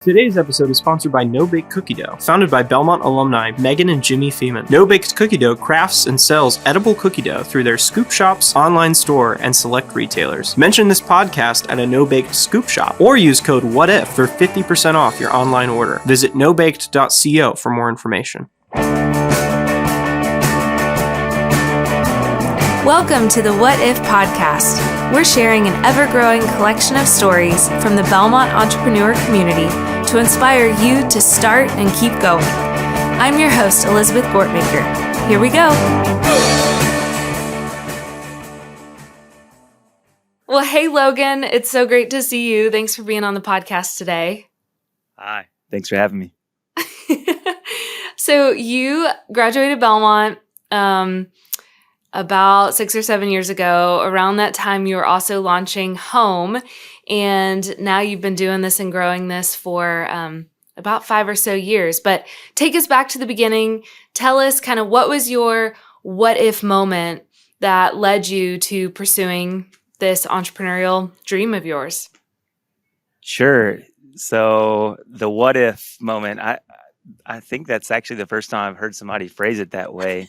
Today's episode is sponsored by No Baked Cookie Dough. Founded by Belmont alumni Megan and Jimmy Feeman, No Baked Cookie Dough crafts and sells edible cookie dough through their scoop shops, online store, and select retailers. Mention this podcast at a No Baked scoop shop or use code WHATIF for 50% off your online order. Visit nobaked.co for more information. Welcome to the What If podcast. We're sharing an ever-growing collection of stories from the Belmont entrepreneur community to inspire you to start and keep going. I'm your host, Elizabeth Gortmaker. Here we go. Well, hey, Logan. It's so great to see you. Thanks for being on the podcast today. Hi. Thanks for having me. So you graduated Belmont about 6 or 7 years ago. Around that time, you were also launching Home, and now you've been doing this and growing this for about 5 or so years. But take us back to the beginning. Tell us kind of what was your what if moment that led you to pursuing this entrepreneurial dream of yours? Sure. So the what if moment, I think that's actually the first time I've heard somebody phrase it that way.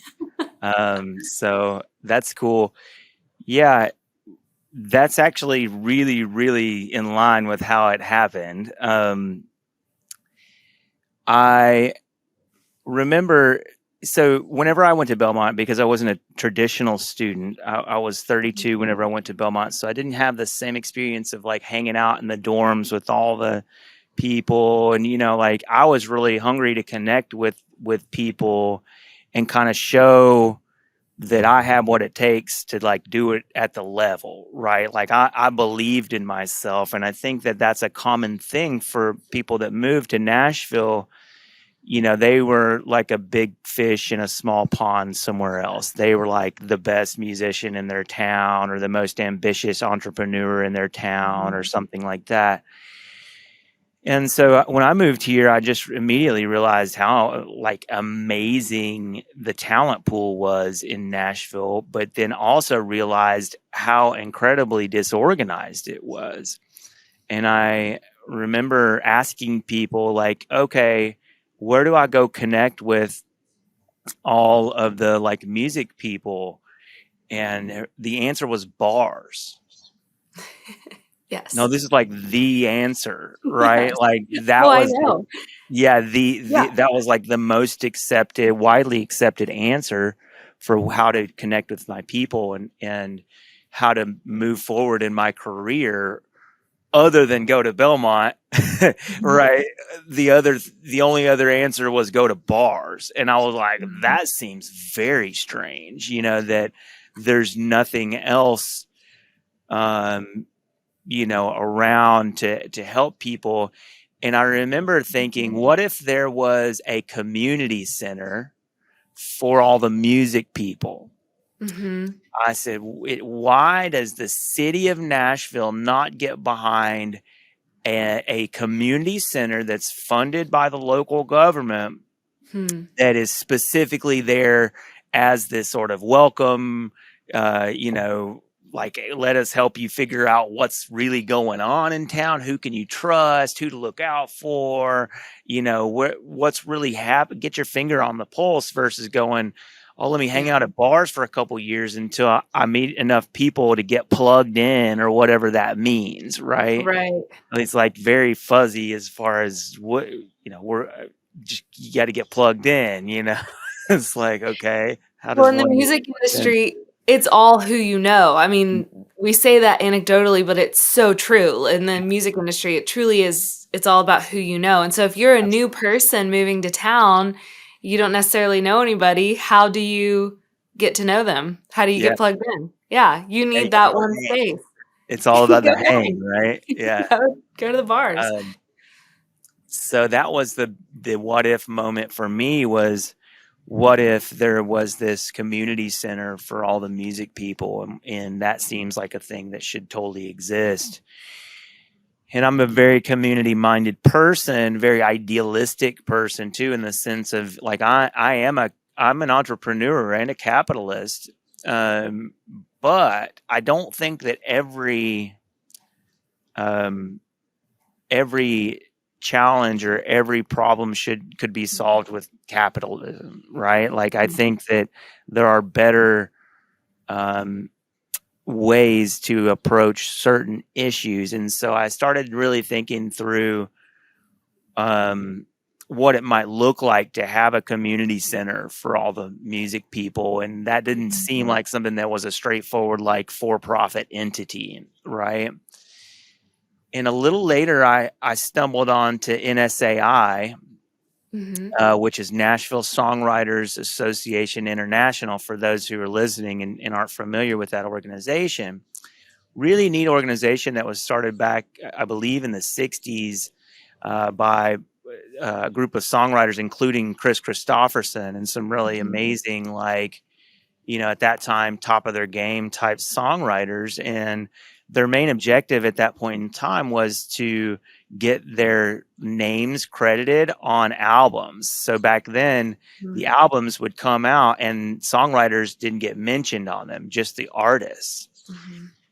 So that's cool. Yeah, that's actually really, really in line with how it happened. I remember, so whenever I went to Belmont, because I wasn't a traditional student, I was 32 whenever I went to Belmont. So I didn't have the same experience of like hanging out in the dorms with all the people. And, like I was really hungry to connect with people and kind of show that I have what it takes to like do it at the level, right? Like I believed in myself. And I think that that's a common thing for people that move to Nashville. They were like a big fish in a small pond somewhere else. They were like the best musician in their town or the most ambitious entrepreneur in their town or something like that. And so when I moved here, I just immediately realized how like amazing the talent pool was in Nashville, but then also realized how incredibly disorganized it was. And I remember asking people like, okay, where do I go connect with all of the like music people? And the answer was bars. Yes. No, this is like the answer, right? Yes. Like that I was, know. that was like the most accepted, widely accepted answer for how to connect with my people and how to move forward in my career, other than go to Belmont, right? The only other answer was go to bars, and I was like, that seems very strange, that there's nothing else. Around to help people. And I remember thinking, what if there was a community center for all the music people? Mm-hmm. I said, why does the city of Nashville not get behind a community center that's funded by the local government that is specifically there as this sort of welcome, like, let us help you figure out what's really going on in town. Who can you trust? Who to look out for? What's really happening? Get your finger on the pulse versus going, oh, let me hang out at bars for a couple years until I meet enough people to get plugged in or whatever that means, right? Right. It's like very fuzzy as far as what, we're just, you got to get plugged in, It's like, okay. How does in the music industry, it's all who you know. I mean, we say that anecdotally, but it's so true. In the music industry, it truly is. It's all about who you know. And so if you're a new person moving to town, you don't necessarily know anybody. How do you get to know them? How do you get plugged in? Yeah, you need that one space. It's all about the hang, right? Yeah. Go to the bars. So that was the what if moment for me was, what if there was this community center for all the music people? And that seems like a thing that should totally exist. And I'm a very community-minded person, very idealistic person too, in the sense of like I'm an entrepreneur and a capitalist, but I don't think that every challenge or every problem could be solved with capitalism, right? Like I think that there are better ways to approach certain issues, and so I started really thinking through what it might look like to have a community center for all the music people, and that didn't seem like something that was a straightforward like for-profit entity, right? And a little later, I stumbled on to NSAI, which is Nashville Songwriters Association International, for those who are listening and aren't familiar with that organization. Really neat organization that was started back, I believe, in the 60s by a group of songwriters, including Chris Christopherson and some really amazing, like, at that time, top of their game type songwriters. And their main objective at that point in time was to get their names credited on albums. So back then, the albums would come out and songwriters didn't get mentioned on them, just the artists.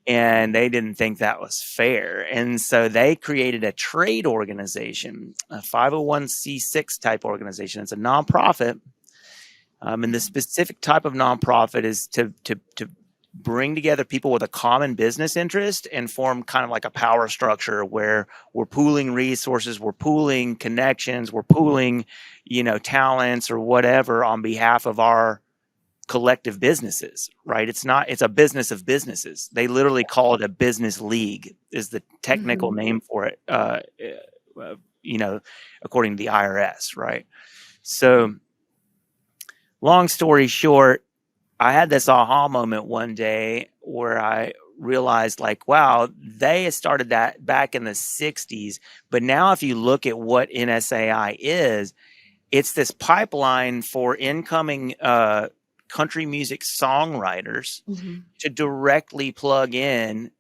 And they didn't think that was fair. And so they created a trade organization, a 501c6 type organization. It's a nonprofit. And the specific type of nonprofit is to bring together people with a common business interest and form kind of like a power structure where we're pooling resources, we're pooling connections, we're pooling, talents or whatever on behalf of our collective businesses, right? It's a business of businesses. They literally call it a business league is the technical name for it, according to the IRS, right? So long story short, I had this aha moment one day where I realized, like, wow, they started that back in the 60s. But now if you look at what NSAI is, it's this pipeline for incoming country music songwriters to directly plug in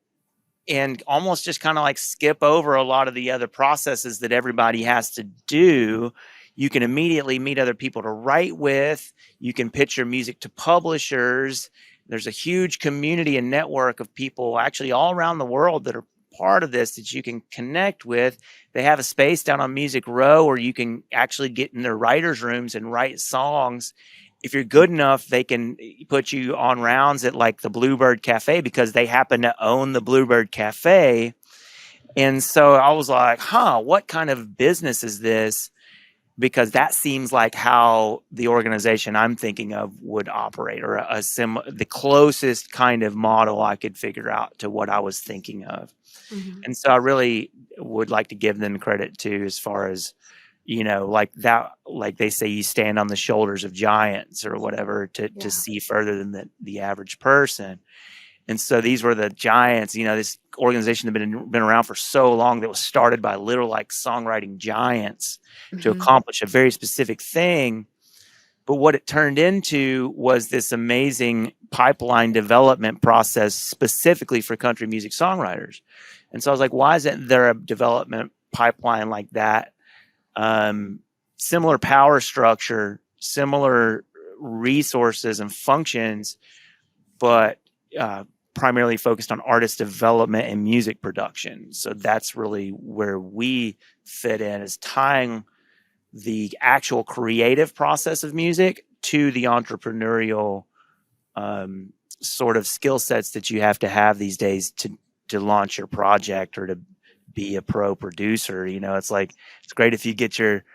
and almost just kind of like skip over a lot of the other processes that everybody has to do. You can immediately meet other people to write with. You can pitch your music to publishers. There's a huge community and network of people actually all around the world that are part of this that you can connect with. They have a space down on Music Row where you can actually get in their writers' rooms and write songs. If you're good enough, they can put you on rounds at like the Bluebird Cafe because they happen to own the Bluebird Cafe. And so I was like, what kind of business is this? Because that seems like how the organization I'm thinking of would operate, or the closest kind of model I could figure out to what I was thinking of. And so I really would like to give them credit too, as far as, like that, like they say, you stand on the shoulders of giants or whatever to see further than the average person. And so these were the giants. This organization had been around for so long that was started by literal like songwriting giants to accomplish a very specific thing. But what it turned into was this amazing pipeline development process specifically for country music songwriters. And so I was like, why isn't there a development pipeline like that? Similar power structure, similar resources and functions, but primarily focused on artist development and music production. So that's really where we fit in, is tying the actual creative process of music to the entrepreneurial sort of skill sets that you have to have these days to launch your project or to be a pro producer. It's like, it's great if you get your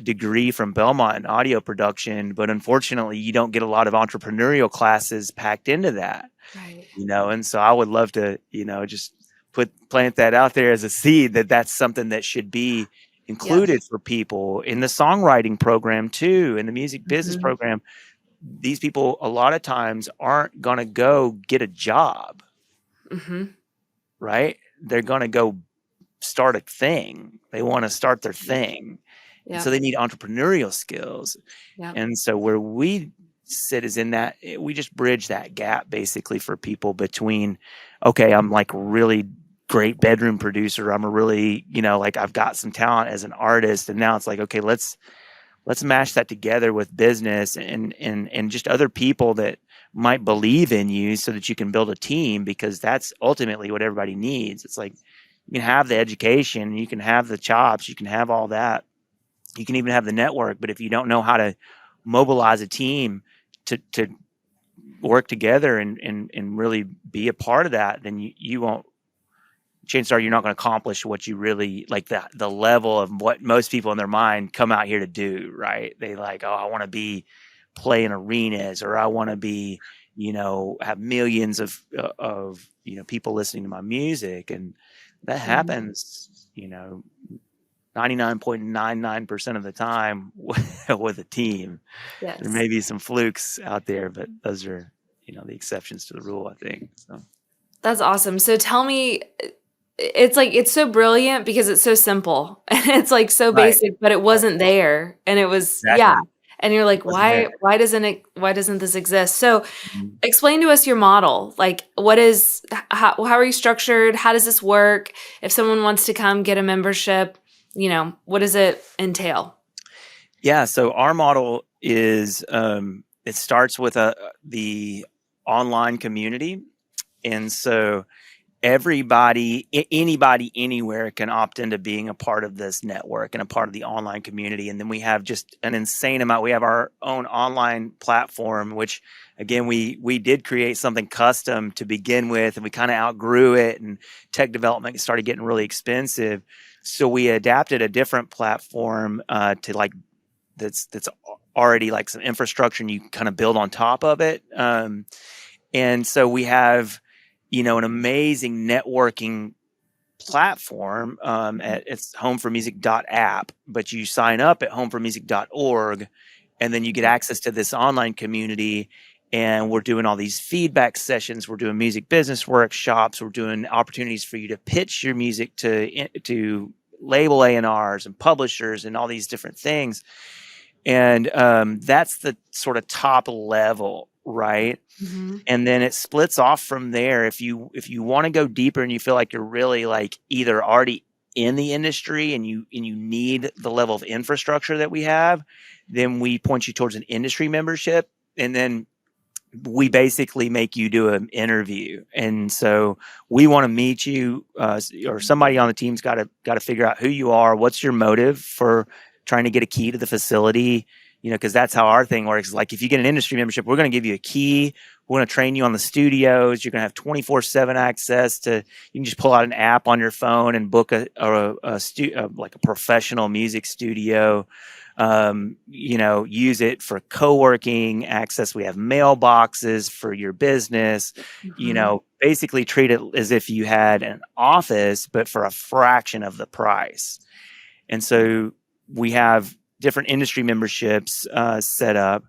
degree from Belmont in audio production, but unfortunately you don't get a lot of entrepreneurial classes packed into that. Right. And so I would love to, just plant that out there as a seed that's something that should be included for people in the songwriting program too, in the music business program. These people a lot of times aren't going to go get a job, right? They're going to go start a thing. They want to start their thing. Yeah. So they need entrepreneurial skills. Yeah. And so where we sit is in that we just bridge that gap basically for people between, okay, I'm like really great bedroom producer. I'm a really, like I've got some talent as an artist. And now it's like, okay, let's mash that together with business and just other people that might believe in you so that you can build a team, because that's ultimately what everybody needs. It's like, You can have the education, you can have the chops, you can have all that. You can even have the network, but if you don't know how to mobilize a team to work together and really be a part of that, then you won't. Chances are you're not going to accomplish what you really like, the level of what most people in their mind come out here to do, right? They like, oh, I want to be playing arenas, or I want to be, have millions of people listening to my music, and that happens, 99.99% of the time with a team. Yes. There may be some flukes out there, but those are, the exceptions to the rule, I think. So That's awesome. So tell me, it's so brilliant because it's so simple and it's like so right, basic, but it wasn't there. And it was, yeah. exactly. And you're like, It wasn't there. why doesn't this exist? So Mhm. explain to us your model. Like, how are you structured? How does this work? If someone wants to come get a membership, what does it entail? Yeah. So our model is, it starts with the online community. And so anybody anywhere can opt into being a part of this network and a part of the online community. And then we have just an insane amount. We have our own online platform, which again, we did create something custom to begin with, and we kind of outgrew it, and tech development started getting really expensive. So we adapted a different platform to like that's already like some infrastructure, and you can kind of build on top of it. And so we have, an amazing networking platform at it's homeformusic.app, but you sign up at homeformusic.org, and then you get access to this online community. And we're doing all these feedback sessions. We're doing music business workshops. We're doing opportunities for you to pitch your music to label A&Rs and publishers and all these different things. And that's the sort of top level, right? Mm-hmm. And then it splits off from there. If you want to go deeper and you feel like you're really like either already in the industry and you need the level of infrastructure that we have, then we point you towards an industry membership, and then we basically make you do an interview. And so we want to meet you, or somebody on the team's got to figure out who you are, what's your motive for trying to get a key to the facility, because that's how our thing works. Like, if you get an industry membership, we're going to give you a key. We're going to train you on the studios. You're going to have 24/7 access to. You can just pull out an app on your phone and book like a professional music studio. Use it for co-working access. We have mailboxes for your business. Mm-hmm. Basically treat it as if you had an office, but for a fraction of the price. And so we have different industry memberships set up.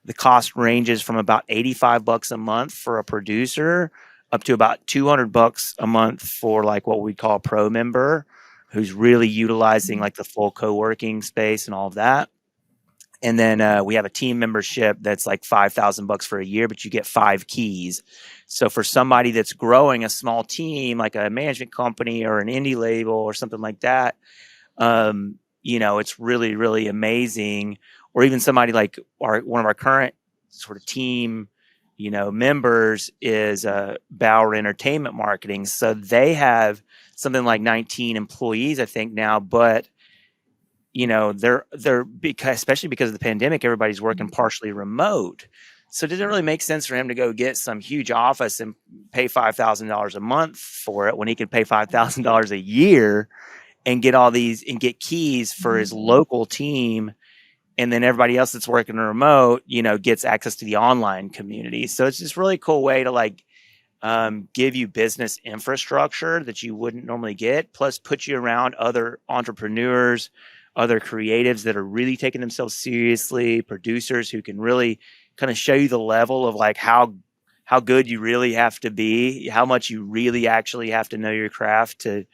The cost ranges from about $85 a month for a producer up to about $200 a month for like what we call a pro member, who's really utilizing like the full co-working space and all of that. And then we have a team membership that's like $5,000 for a year, but you get 5 keys. So for somebody that's growing a small team, like a management company or an indie label or something like that, it's really, really amazing. Or even somebody like one of our current sort of team, members is Bauer Entertainment Marketing. So they have something like 19 employees, I think now, but they're because, especially because of the pandemic, everybody's working partially remote. So it doesn't really make sense for him to go get some huge office and pay $5,000 a month for it when he could pay $5,000 a year and get all these and get keys for his local team. And then everybody else that's working remote, gets access to the online community. So it's just really cool way to like give you business infrastructure that you wouldn't normally get, plus put you around other entrepreneurs, other creatives that are really taking themselves seriously, producers who can really kind of show you the level of like how good you really have to be, how much you really actually have to know your craft to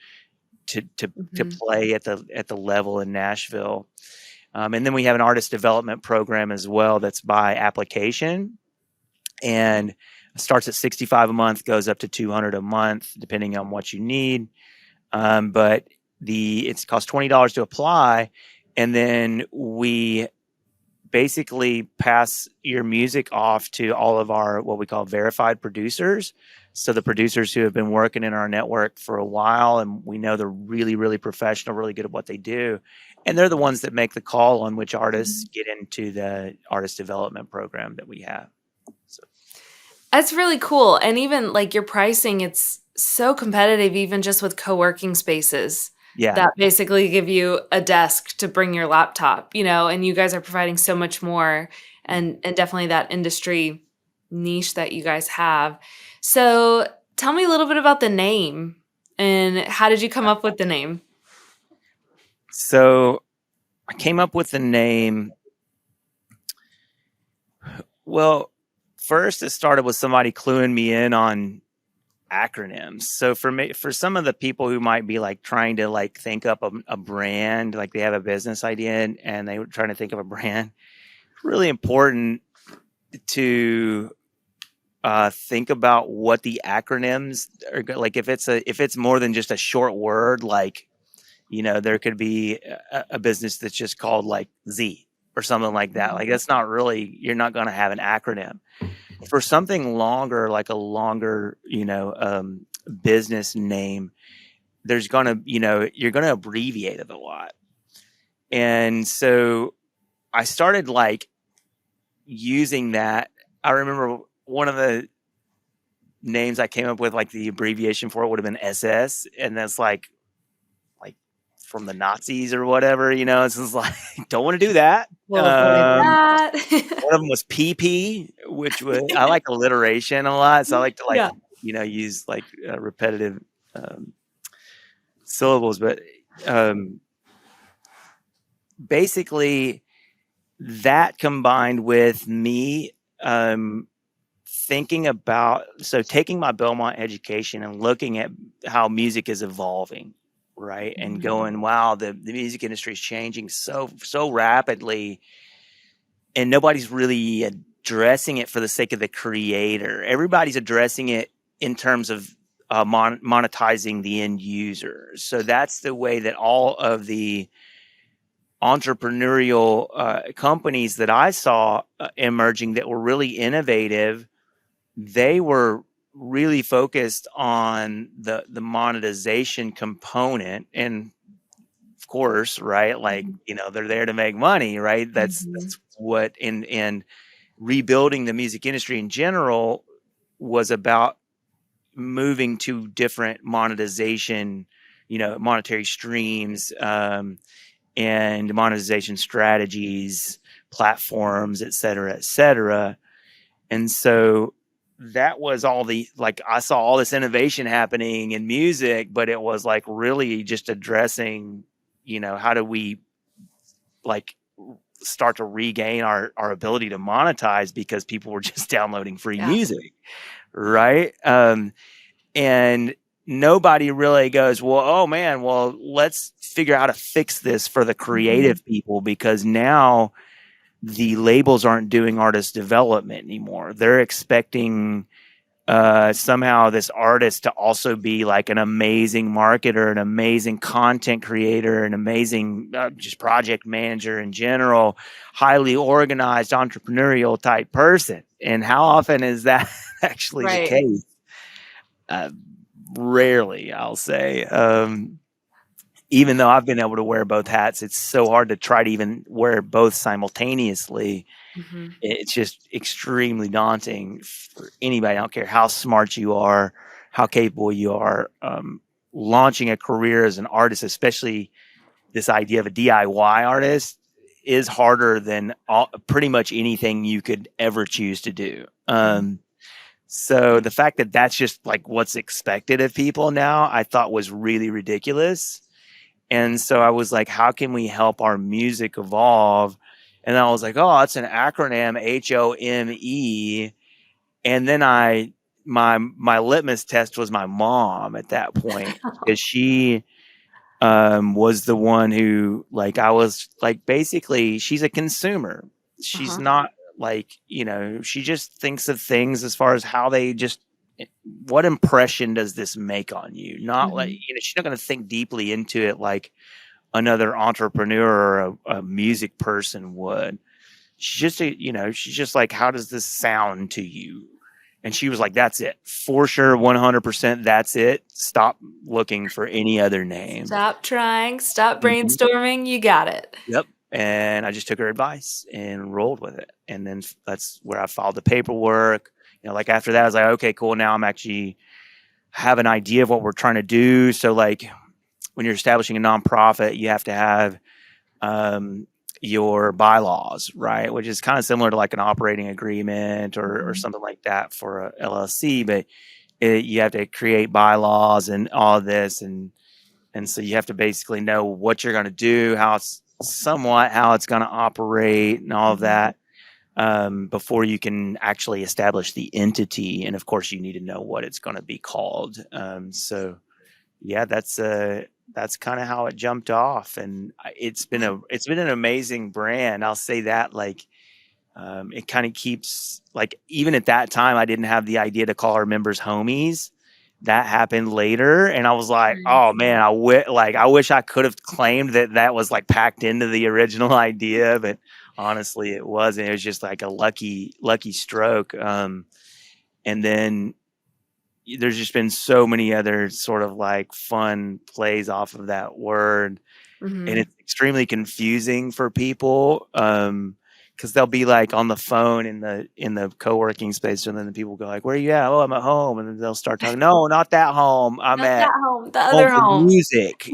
play at the level in Nashville. And then we have an artist development program as well that's by application, and starts at $65 a month, goes up to $200 a month, depending on what you need. But it costs $20 to apply, and then we basically pass your music off to all of our what we call verified producers, So the producers who have been working in our network for a while, and we know they're really, really professional, really good at what they do. And they're the ones that make the call on which artists get into the artist development program that we have. So, That's really cool. And even like your pricing, it's so competitive, even just with co-working spaces yeah. that basically give you a desk to bring your laptop, and you guys are providing so much more and definitely that industry niche that you guys have. So tell me a little bit about the name and how did you come up with the name? So I came up with the name. Well, first it started with somebody cluing me in on acronyms. So for some of the people who might be like trying to like think up a brand, like they have a business idea and they were trying to think of a brand, it's really important to think about what the acronyms are. Like if it's more than just a short word, like, there could be a business that's just called like Z or something like that. Like that's not really, you're not going to have an acronym. For something longer, like a longer, business name, there's going to, you're going to abbreviate it a lot. And so I started like using that. I remember one of the names I came up with, like the abbreviation for it would have been SS. And that's like from the Nazis or whatever, it's just like, don't want to do that. We'll avoid that. One of them was PP, which was, I like alliteration a lot. So I like to Yeah. use like repetitive syllables, but basically that combined with me thinking about, so taking my Belmont education and looking at how music is evolving, right? And going, wow, the music industry is changing so rapidly, and nobody's really addressing it for the sake of the creator. Everybody's addressing it in terms of monetizing the end user. So that's the way that all of the entrepreneurial companies that I saw emerging that were really innovative, they were really focused on the monetization component. And of course, right, like, they're there to make money, right? That's what in rebuilding the music industry in general was about, moving to different monetization, monetary streams, and monetization strategies, platforms, et cetera, et cetera. And so that was all I saw all this innovation happening in music, but it was like really just addressing, how do we like start to regain our ability to monetize, because people were just downloading free music. Right. And nobody really goes, well, oh man, well, let's figure out how to fix this for the creative people, because now the labels aren't doing artist development anymore. They're expecting somehow this artist to also be like an amazing marketer, an amazing content creator, an amazing just project manager in general, highly organized entrepreneurial type person. And how often is that actually the case? Rarely, I'll say. Even though I've been able to wear both hats, it's so hard to try to even wear both simultaneously. It's just extremely daunting for anybody. I don't care how smart you are, how capable you are. Launching a career as an artist, especially this idea of a DIY artist, is harder than pretty much anything you could ever choose to do. So the fact that that's just like what's expected of people now, I thought was really ridiculous. And so I was like, how can we help our music evolve? And I was like, oh, it's an acronym, HOME. And then my litmus test was my mom at that point, because she was the one who, like, I was like, basically, she's a consumer. She's not like, she just thinks of things as far as how they just, what impression does this make on you? Not like, she's not going to think deeply into it like another entrepreneur or a music person would. She's just, she's just like, how does this sound to you? And she was like, that's it. For sure, 100%, that's it. Stop looking for any other name. Stop trying, stop Mhm. brainstorming. You got it. Yep. And I just took her advice and rolled with it. And then that's where I filed the paperwork. Like after that, I was like, okay, cool. Now I'm actually have an idea of what we're trying to do. So like when you're establishing a nonprofit, you have to have your bylaws, right? Which is kind of similar to like an operating agreement or something like that for a LLC, but you have to create bylaws and all of this. And so you have to basically know what you're going to do, how it's going to operate and all of that before you can actually establish the entity. And of course you need to know what it's going to be called. So yeah, that's kind of how it jumped off, and it's been an amazing brand. I'll say that. Like, it kind of keeps, like, even at that time, I didn't have the idea to call our members homies. That happened later, and I was like, oh man, I wish I could have claimed that was like packed into the original idea, but honestly, it wasn't. It was just like a lucky stroke. And then there's just been so many other sort of like fun plays off of that word. And it's extremely confusing for people because they'll be like on the phone in the co-working space, and then the people go like, where are you at? Oh, I'm at home. And then they'll start talking, no, not that home, I'm Not at that home, the home other for home. music,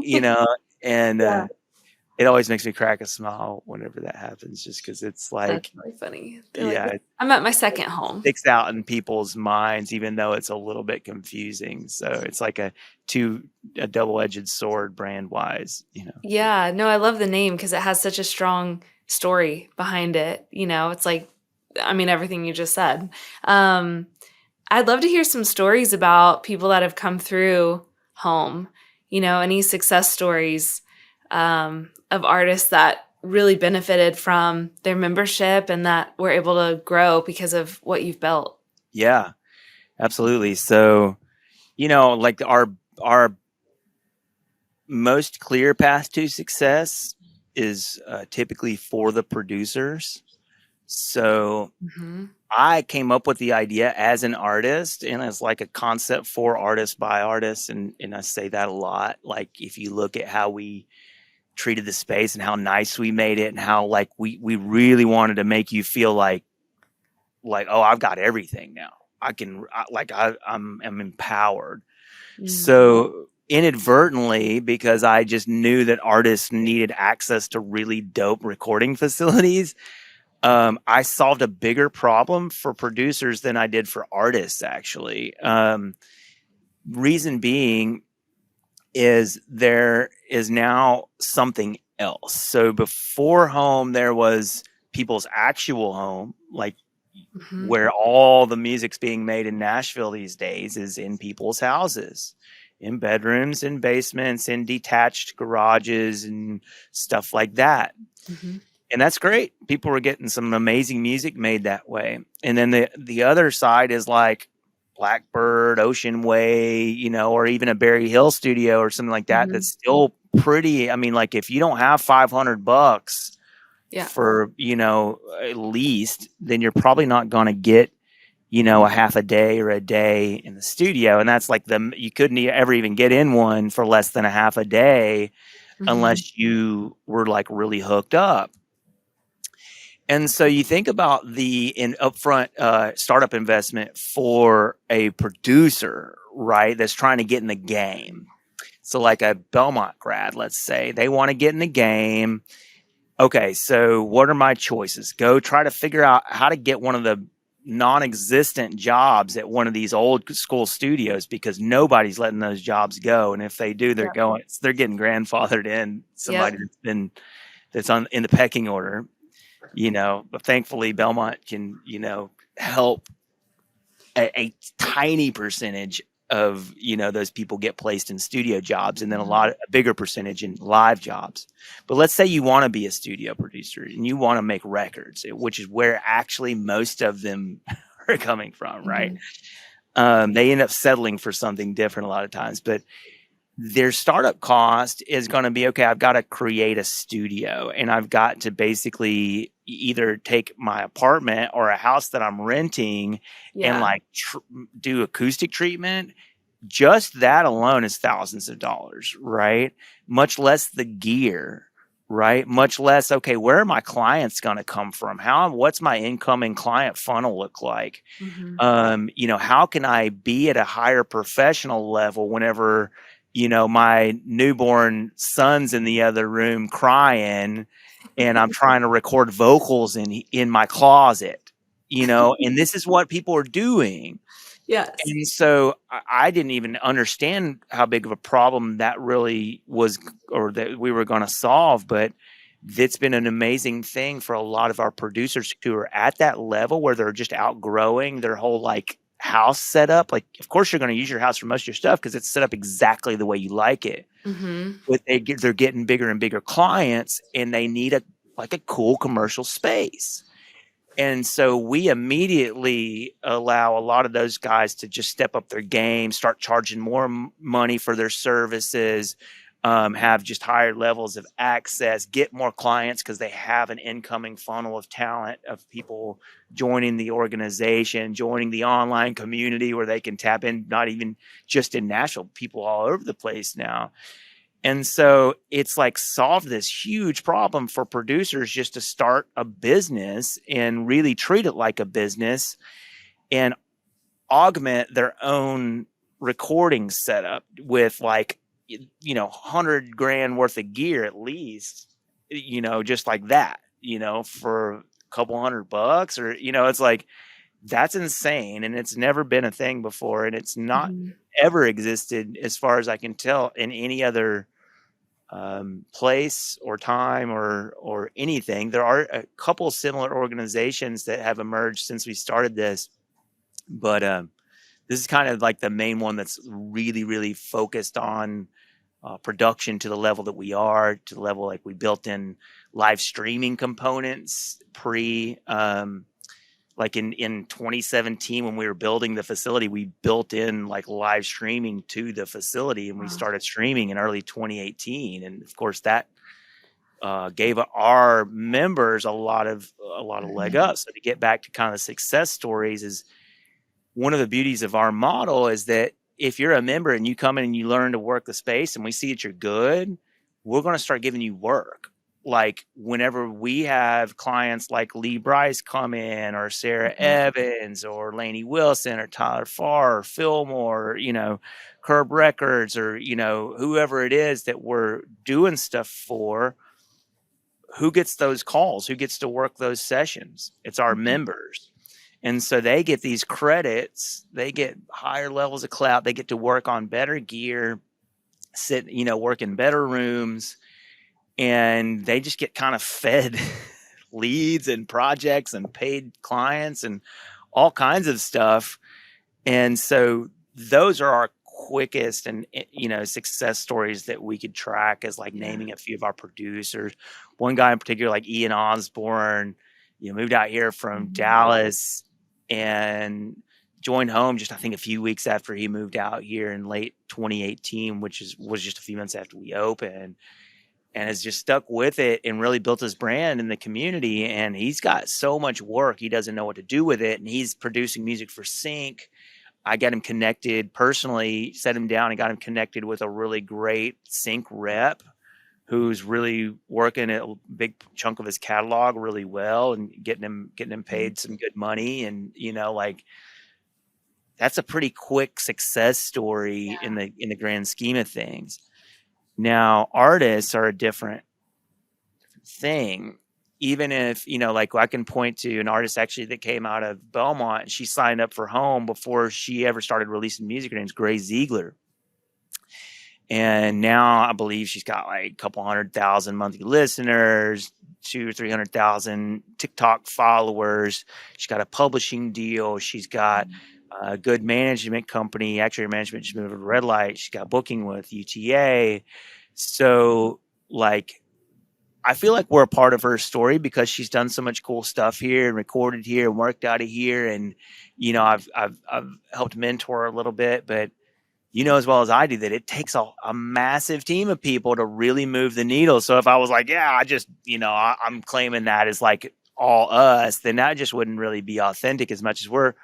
and Yeah. it always makes me crack a smile whenever that happens, just because it's like, That's really funny. yeah, Like, I'm at my second home. sticks out in people's minds, even though it's a little bit confusing. So it's like a double-edged sword brand wise, Yeah, no, I love the name because it has such a strong story behind it. It's like, I mean, everything you just said. I'd love to hear some stories about people that have come through home, any success stories of artists that really benefited from their membership and that were able to grow because of what you've built. Yeah, absolutely. So, like our most clear path to success is typically for the producers. So I came up with the idea as an artist and as like a concept for artists by artists. And I say that a lot. Like if you look at how we treated the space and how nice we made it and how like we really wanted to make you feel like, oh, I've got everything now. I'm empowered. So inadvertently, because I just knew that artists needed access to really dope recording facilities, I solved a bigger problem for producers than I did for artists, actually. Reason being is there is now something else. So before home, there was people's actual home, like where all the music's being made in Nashville these days is in people's houses, in bedrooms, in basements, in detached garages and stuff like that. And that's great. People were getting some amazing music made that way. And then the other side is like Blackbird, Ocean Way, or even a Berry Hill studio or something like that. That's still pretty. I mean, like if you don't have $500 for, at least, then you're probably not going to get, a half a day or a day in the studio. And that's like you couldn't ever even get in one for less than a half a day unless you were like really hooked up. And so you think about the upfront startup investment for a producer, right, that's trying to get in the game. So like a Belmont grad, let's say, they want to get in the game. Okay, so what are my choices? Go try to figure out how to get one of the non-existent jobs at one of these old school studios because nobody's letting those jobs go. And if they do, they're getting grandfathered in somebody that's in the pecking order. But thankfully Belmont can, help a tiny percentage of, those people get placed in studio jobs and then a bigger percentage in live jobs. But let's say you want to be a studio producer and you want to make records, which is where actually most of them are coming from, right? They end up settling for something different a lot of times, but their startup cost is going to be, okay, I've got to create a studio, and I've got to basically either take my apartment or a house that I'm renting and Yeah. like do acoustic treatment. Just that alone is thousands of dollars, right? Much less the gear, right? Much less, okay, where are my clients going to come from? What's my incoming client funnel look like? Hmm. How can I be at a higher professional level whenever, my newborn son's in the other room crying and I'm trying to record vocals in my closet, and this is what people are doing. Yes. And so I didn't even understand how big of a problem that really was, or that we were going to solve. But it's been an amazing thing for a lot of our producers who are at that level where they're just outgrowing their whole like house setup. Like, of course, you're going to use your house for most of your stuff because it's set up exactly the way you like it. Hmm. But they're getting bigger and bigger clients, and they need a cool commercial space. And so we immediately allow a lot of those guys to just step up their game, start charging more money for their services, have just higher levels of access, get more clients because they have an incoming funnel of talent of people joining the organization, joining the online community where they can tap in, not even just in Nashville, people all over the place now. And so it's like solved this huge problem for producers just to start a business and really treat it like a business and augment their own recording setup with like, 100 grand worth of gear at least, just like that, for a couple $100 or, it's like, that's insane. And it's never been a thing before. And it's not Hmm. ever existed as far as I can tell in any other place or time or anything. There are a couple similar organizations that have emerged since we started this, but this is kind of like the main one that's really, really focused on production to the level that we are, to the level like we built in live streaming components like in 2017 when we were building the facility, we built in like live streaming to the facility, and we Wow. started streaming in early 2018. And of course that gave our members a lot of leg up. So to get back to kind of the success stories, is one of the beauties of our model is that if you're a member and you come in and you learn to work the space and we see that you're good, we're going to start giving you work. Like whenever we have clients like Lee Bryce come in, or Sarah Evans, or Lainey Wilson, or Tyler Farr, or Fillmore, Curb Records, or, whoever it is that we're doing stuff for, who gets those calls? Who gets to work those sessions? It's our members. And so they get these credits, they get higher levels of clout, they get to work on better gear, work in better rooms, and they just get kind of fed leads and projects and paid clients and all kinds of stuff. And so those are our quickest and success stories that we could track, as like naming a few of our producers. One guy in particular, like Ian Osborne, moved out here from Dallas and joined home just I think a few weeks after he moved out here in late 2018, which was just a few months after we opened, and has just stuck with it and really built his brand in the community. And he's got so much work, he doesn't know what to do with it. And he's producing music for Sync. I got him connected personally, set him down and got him connected with a really great Sync rep who's really working a big chunk of his catalog really well and getting him paid some good money. And, that's a pretty quick success story in the grand scheme of things. Now, artists are a different thing. Even if, I can point to an artist actually that came out of Belmont. She signed up for Home before she ever started releasing music. Her name's Gray Ziegler. And now I believe she's got like a couple 100,000 monthly listeners, 200,000 or 300,000 TikTok followers. She's got a publishing deal. She's got a good management company. Actually, her management just moved to Red Light. She's got booking with UTA. So, I feel like we're a part of her story because she's done so much cool stuff here and recorded here and worked out of here. And, I've helped mentor her a little bit, but you know as well as I do that it takes a massive team of people to really move the needle. So if I was like, yeah, I just, I'm claiming that as like all us, then that just wouldn't really be authentic as much as we're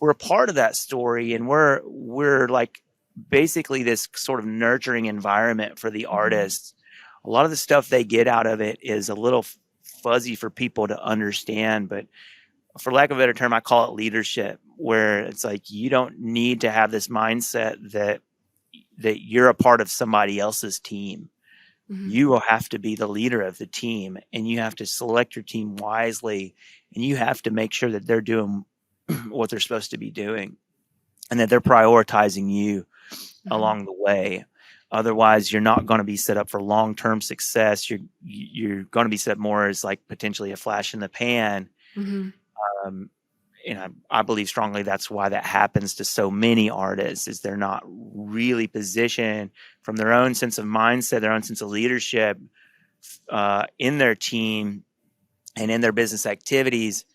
a part of that story. And we're like basically this sort of nurturing environment for the artists. A lot of the stuff they get out of it is a little fuzzy for people to understand, but for lack of a better term, I call it leadership, where it's like you don't need to have this mindset that you're a part of somebody else's team. Mhm. You will have to be the leader of the team, and you have to select your team wisely, and you have to make sure that they're doing what they're supposed to be doing, and that they're prioritizing you along the way. Otherwise, you're not going to be set up for long-term success. You're going to be set more as like potentially a flash in the pan. Mhm. Um, and I believe strongly that's why that happens to so many artists, is they're not really positioned from their own sense of mindset, their own sense of leadership in their team and in their business activities,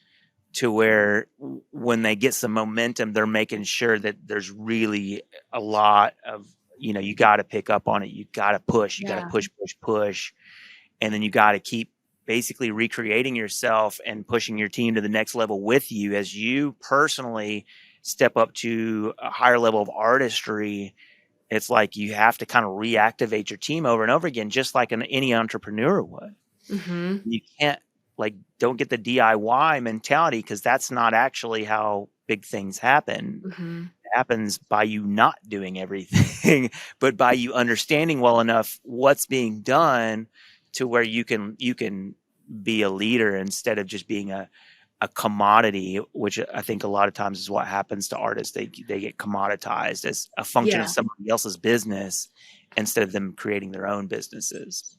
to where when they get some momentum, they're making sure that there's really a lot of, you got to pick up on it. You got to push, you got to Yeah. push. And then you got to keep basically recreating yourself and pushing your team to the next level with you as you personally step up to a higher level of artistry. It's like you have to kind of reactivate your team over and over again, just like any entrepreneur would. Mhm. You can't don't get the DIY mentality, because that's not actually how big things happen. Mhm. It happens by you not doing everything, but by you understanding well enough what's being done to where you can be a leader instead of just being a commodity, which I think a lot of times is what happens to artists. They get commoditized as a function of Yeah. somebody else's business instead of them creating their own businesses.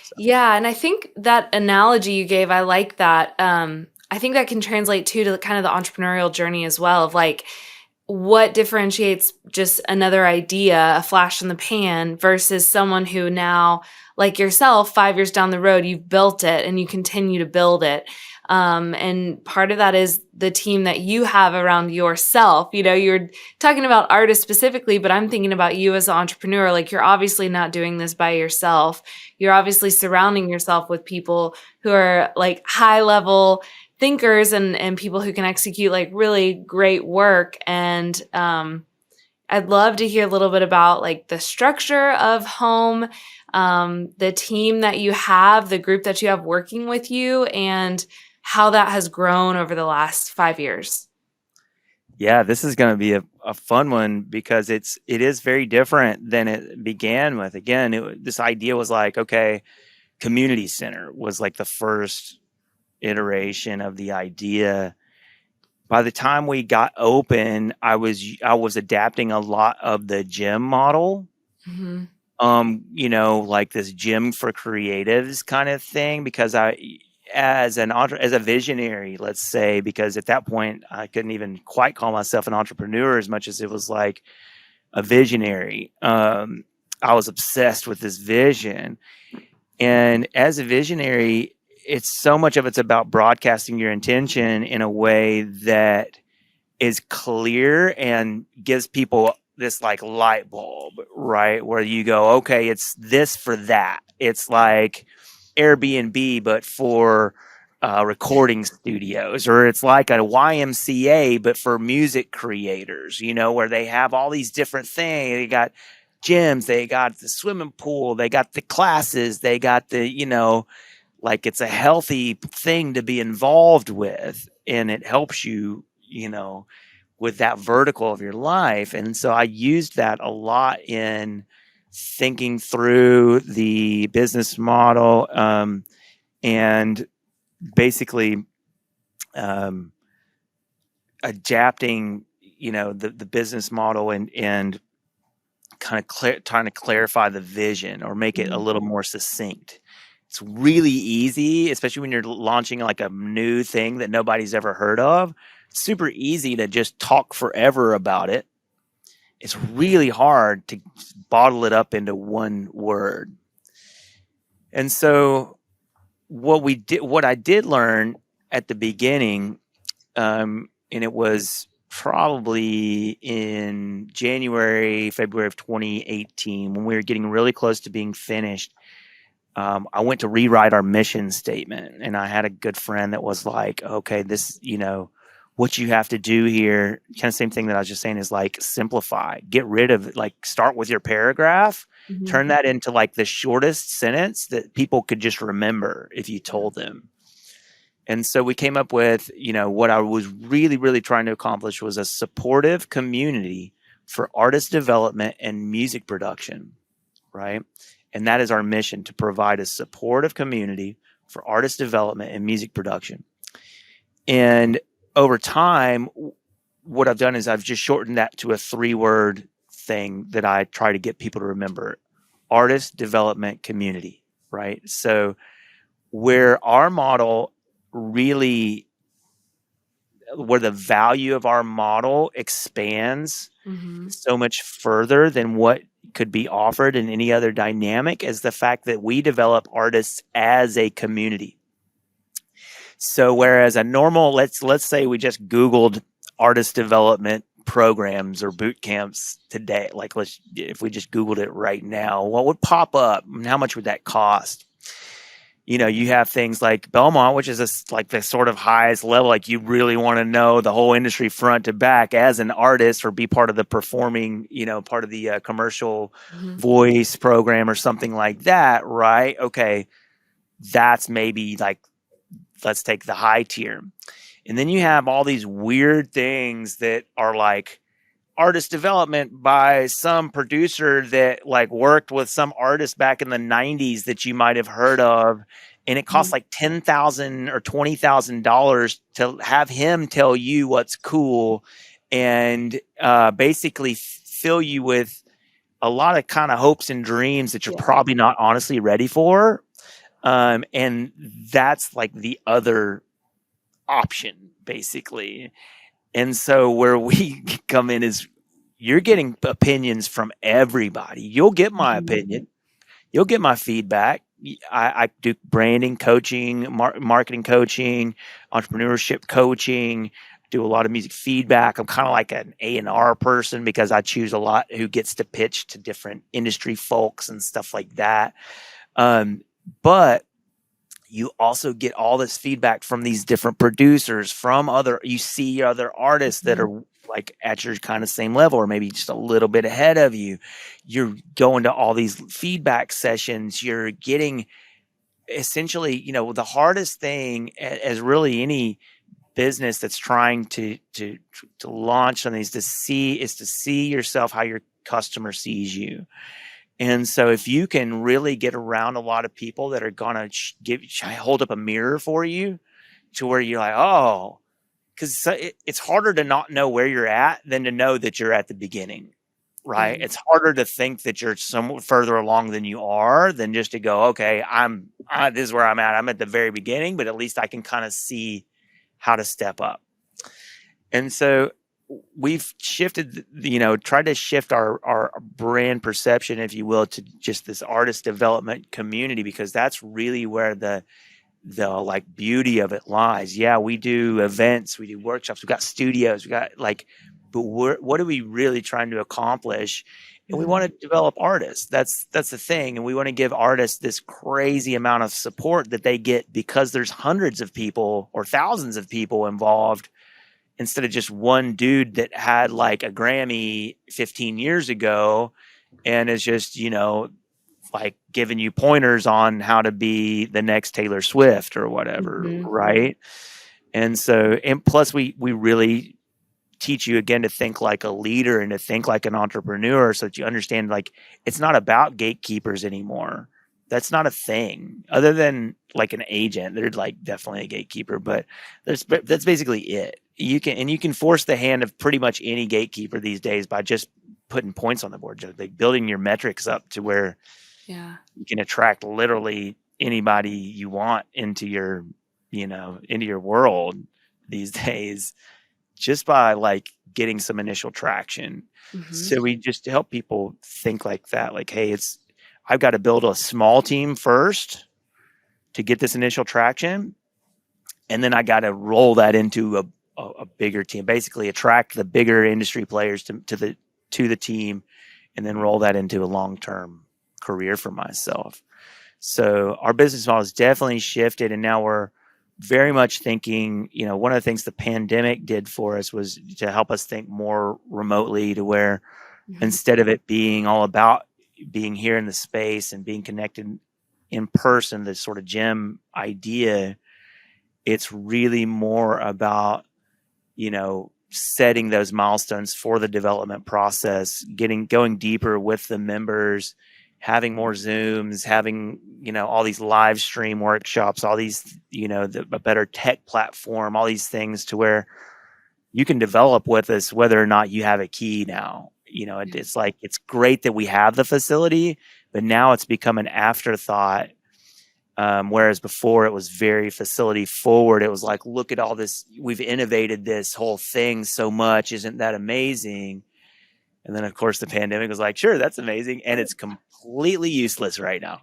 So. Yeah, and I think that analogy you gave, I like that. I think that can translate too to kind of the entrepreneurial journey as well, of like what differentiates just another idea, a flash in the pan, versus someone who now, like yourself, 5 years down the road, you've built it and you continue to build it. And part of that is the team that you have around yourself. You're talking about artists specifically, but I'm thinking about you as an entrepreneur. Like, you're obviously not doing this by yourself. You're obviously surrounding yourself with people who are like high level thinkers and people who can execute like really great work. And I'd love to hear a little bit about like the structure of home, the team that you have, the group that you have working with you, and how that has grown over the last 5 years. Yeah, this is going to be a fun one, because it is very different than it began with. Again, this idea was like, okay, community center was like the first iteration of the idea. By the time we got open, I was adapting a lot of the gym model. Mm-hmm. Like this gym for creatives kind of thing, because as a visionary, let's say, because at that point I couldn't even quite call myself an entrepreneur as much as it was like a visionary. I was obsessed with this vision, and as a visionary, it's so much of it's about broadcasting your intention in a way that is clear and gives people this like light bulb, right? Where you go, okay, it's this for that. It's like Airbnb, but for recording studios, or it's like a YMCA, but for music creators, where they have all these different things. They got gyms, they got the swimming pool, they got the classes, they got the, like it's a healthy thing to be involved with, and it helps you, with that vertical of your life. And so I used that a lot in thinking through the business model, and basically adapting, the business model, and kind of trying to clarify the vision or make it a little more succinct. It's really easy, especially when you're launching like a new thing that nobody's ever heard of. It's super easy to just talk forever about it. It's really hard to bottle it up into one word. And so what I did learn at the beginning, and it was probably in January, February of 2018, when we were getting really close to being finished. I went to rewrite our mission statement, and I had a good friend that was like, okay, this, what you have to do here, kind of same thing that I was just saying, is like simplify, get rid of, like, start with your paragraph, turn that into like the shortest sentence that people could just remember if you told them. And so we came up with, what I was really, really trying to accomplish was a supportive community for artist development and music production, right? And that is our mission, to provide a supportive community for artist development and music production. And over time, what I've done is I've just shortened that to a 3-word thing that I try to get people to remember: artist development community, right? So where our model really, where the value of our model expands so much further than what could be offered in any other dynamic, is the fact that we develop artists as a community. So whereas a normal, let's say we just Googled artist development programs or boot camps today, like if we just Googled it right now, what would pop up and how much would that cost? You have things like Belmont, which is like the sort of highest level, like you really want to know the whole industry front to back as an artist, or be part of the performing, part of the commercial voice program or something like that, right? Okay, that's maybe like, let's take the high tier. And then you have all these weird things that are like artist development by some producer that like worked with some artist back in the 90s that you might have heard of, and it costs like $10,000 or $20,000 to have him tell you what's cool, and basically fill you with a lot of kind of hopes and dreams that you're probably not honestly ready for. And that's like the other option, basically. And so where we come in is you're getting opinions from everybody. You'll get my opinion. You'll get my feedback. I do branding coaching, marketing coaching, entrepreneurship coaching, do a lot of music feedback. I'm kind of like an A&R person because I choose a lot who gets to pitch to different industry folks and stuff like that. But you also get all this feedback from these different producers, from you see other artists that are like at your kind of same level, or maybe just a little bit ahead of you. You're going to all these feedback sessions. You're getting essentially, the hardest thing as really any business that's trying to launch on these to see yourself how your customer sees you. And so if you can really get around a lot of people that are going to hold up a mirror for you to where you're like, oh, because it's harder to not know where you're at than to know that you're at the beginning, right? It's harder to think that you're somewhat further along than you are than just to go, okay, this is where I'm at. I'm at the very beginning, but at least I can kind of see how to step up. And so we've shifted, tried to shift our brand perception, if you will, to just this artist development community, because that's really where the like beauty of it lies. Yeah, we do events, we do workshops, we've got studios, we got but what are we really trying to accomplish? And we want to develop artists. That's the thing. And we want to give artists this crazy amount of support that they get because there's hundreds of people or thousands of people involved, instead of just one dude that had like a Grammy 15 years ago and is just, like giving you pointers on how to be the next Taylor Swift or whatever. Right. And so, and plus we really teach you again to think like a leader and to think like an entrepreneur, so that you understand, like, it's not about gatekeepers anymore. That's not a thing, other than like an agent. They're like definitely a gatekeeper, but that's basically it. You can force the hand of pretty much any gatekeeper these days by just putting points on the board, just like building your metrics up to where you can attract literally anybody you want into your world these days, just by like getting some initial traction. So we just help people think like that, like, hey, I've got to build a small team first to get this initial traction, and then I got to roll that into a bigger team, basically attract the bigger industry players to the team, and then roll that into a long-term career for myself. So our business model has definitely shifted, and now we're very much thinking, one of the things the pandemic did for us was to help us think more remotely, to where instead of it being all about being here in the space and being connected in person, the sort of gym idea, it's really more about, setting those milestones for the development process, going deeper with the members, having more Zooms, having, all these live stream workshops, all these, a better tech platform, all these things to where you can develop with us whether or not you have a key now. It's like, it's great that we have the facility, but now it's become an afterthought. Whereas before it was very facility forward. It was like, look at all this. We've innovated this whole thing so much. Isn't that amazing? And then, of course, the pandemic was like, sure, that's amazing. And it's completely useless right now.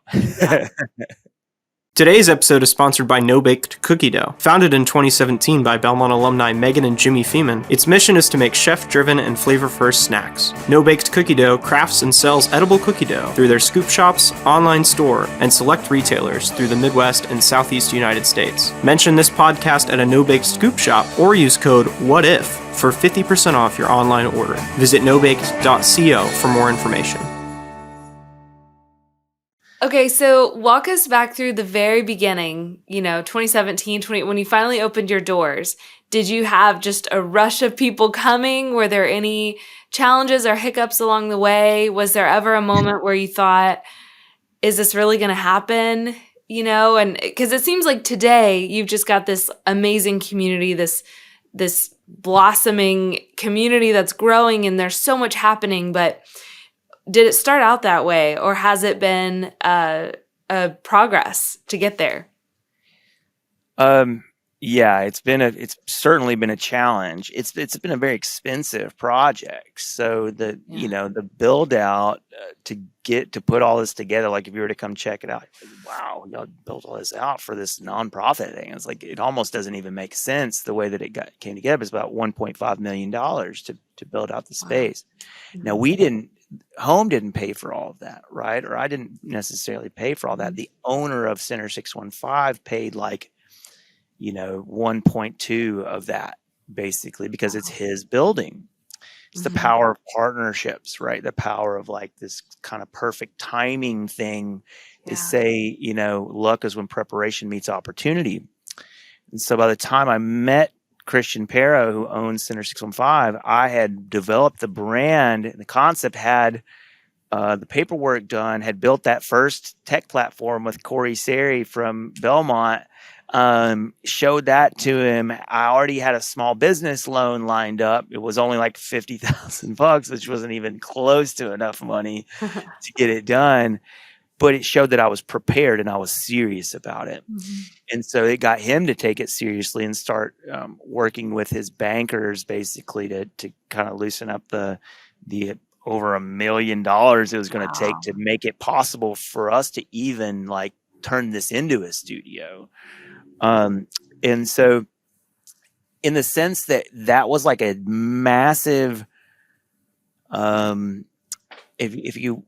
Today's episode is sponsored by No Baked Cookie Dough. Founded in 2017 by Belmont alumni Megan and Jimmy Feeman, its mission is to make chef-driven and flavor-first snacks. No Baked Cookie Dough crafts and sells edible cookie dough through their scoop shops, online store, and select retailers through the Midwest and Southeast United States. Mention this podcast at a No Baked scoop shop or use code WHATIF for 50% off your online order. Visit nobaked.co for more information. Okay, so walk us back through the very beginning, 2017, when you finally opened your doors. Did you have just a rush of people coming? Were there any challenges or hiccups along the way? Was there ever a moment where you thought, is this really going to happen? And because it seems like today you've just got this amazing community, this blossoming community that's growing, and there's so much happening, but did it start out that way, or has it been a progress to get there? Yeah, it's certainly been a challenge. It's been a very expensive project. So the build out to put all this together, like if you were to come check it out, wow, y'all built all this out for this nonprofit thing. It's like, it almost doesn't even make sense the way that it came together. It's about $1.5 million to build out the space. Wow. Now Home didn't pay for all of that, right? Or I didn't necessarily pay for all that. The owner of Center 615 paid 1.2 of that, basically, because it's his building. It's the power of partnerships, right? The power of this kind of perfect timing thing to say, luck is when preparation meets opportunity. And so by the time I met Christian Pero, who owns Center 615, I had developed the brand and the concept, had the paperwork done, had built that first tech platform with Corey Seri from Belmont, showed that to him. I already had a small business loan lined up. It was only like $50,000, which wasn't even close to enough money to get it done. But it showed that I was prepared and I was serious about it. Mm-hmm. And so it got him to take it seriously and start working with his bankers, basically to kind of loosen up the over $1 million it was going to take to make it possible for us to even turn this into a studio. And so in the sense that was like a massive, if you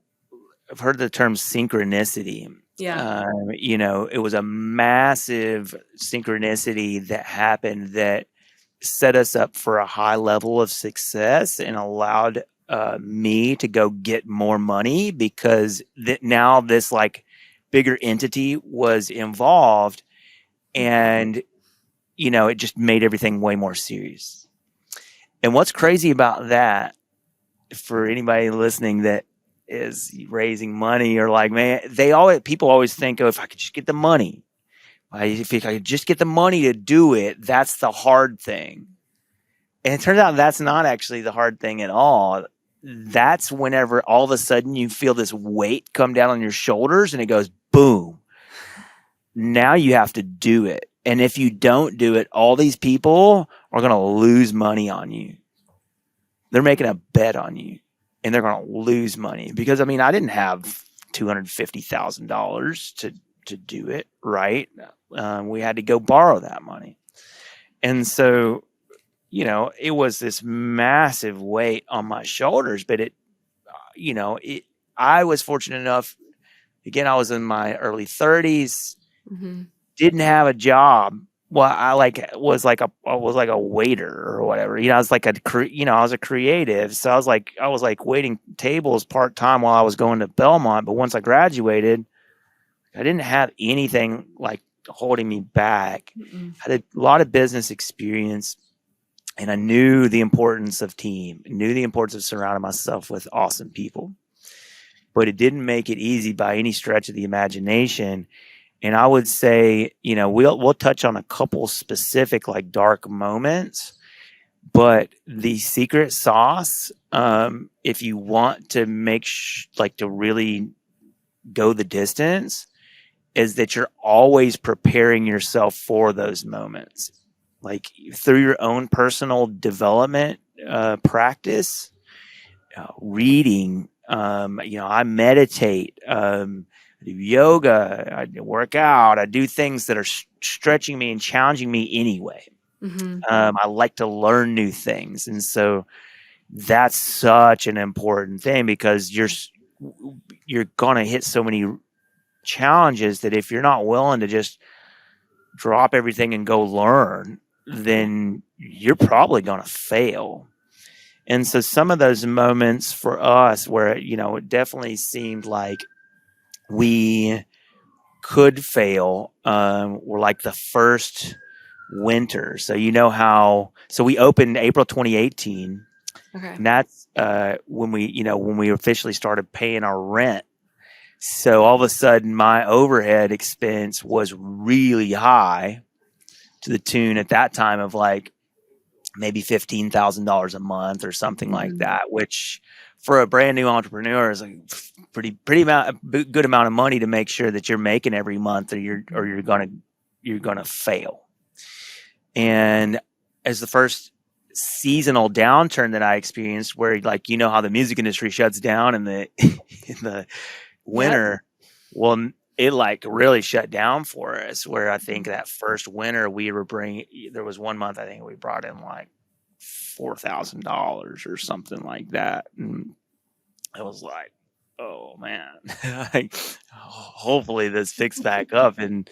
have heard the term synchronicity. Yeah. It was a massive synchronicity that happened that set us up for a high level of success and allowed me to go get more money, because now this bigger entity was involved, and it just made everything way more serious. And what's crazy about that, for anybody listening that is raising money, or people always think, oh, if I could just get the money, if I could just get the money to do it, that's the hard thing. And it turns out that's not actually the hard thing at all. That's whenever all of a sudden you feel this weight come down on your shoulders and it goes boom. Now you have to do it. And if you don't do it, all these people are going to lose money on you. They're making a bet on you. And they're going to lose money because, I didn't have $250,000 to do it, right? We had to go borrow that money. And so it was this massive weight on my shoulders, but I was fortunate enough. Again, I was in my early 30s, Mm-hmm. didn't have a job. Well, I was like a waiter or whatever. I was like I was a creative. So I was like waiting tables part-time while I was going to Belmont. But once I graduated, I didn't have anything like holding me back. Mm-mm. I had a lot of business experience, and I knew the importance of team, knew the importance of surrounding myself with awesome people. But it didn't make it easy by any stretch of the imagination. And I would say, we'll touch on a couple specific like dark moments, but the secret sauce, if you want to to really go the distance, is that you're always preparing yourself for those moments, like through your own personal development practice, reading. I meditate. I do yoga, I work out, I do things that are stretching me and challenging me anyway. Mm-hmm. I like to learn new things. And so that's such an important thing, because you're going to hit so many challenges that if you're not willing to just drop everything and go learn, then you're probably going to fail. And so some of those moments for us where, it definitely seemed like we could fail were like the first winter. So so we opened April 2018. Okay. And that's when we officially started paying our rent. So all of a sudden my overhead expense was really high, to the tune at that time of like maybe $15,000 a month or something like Mm-hmm. that, which for a brand new entrepreneur is like good amount of money to make sure that you're making every month, or you're gonna fail. And as the first seasonal downturn that I experienced, where like how the music industry shuts down in the in the winter, well, it like really shut down for us. Where I think that first winter there was one month I think we brought in like $4,000 or something like that, and it was like, oh man, like, hopefully this picks back up in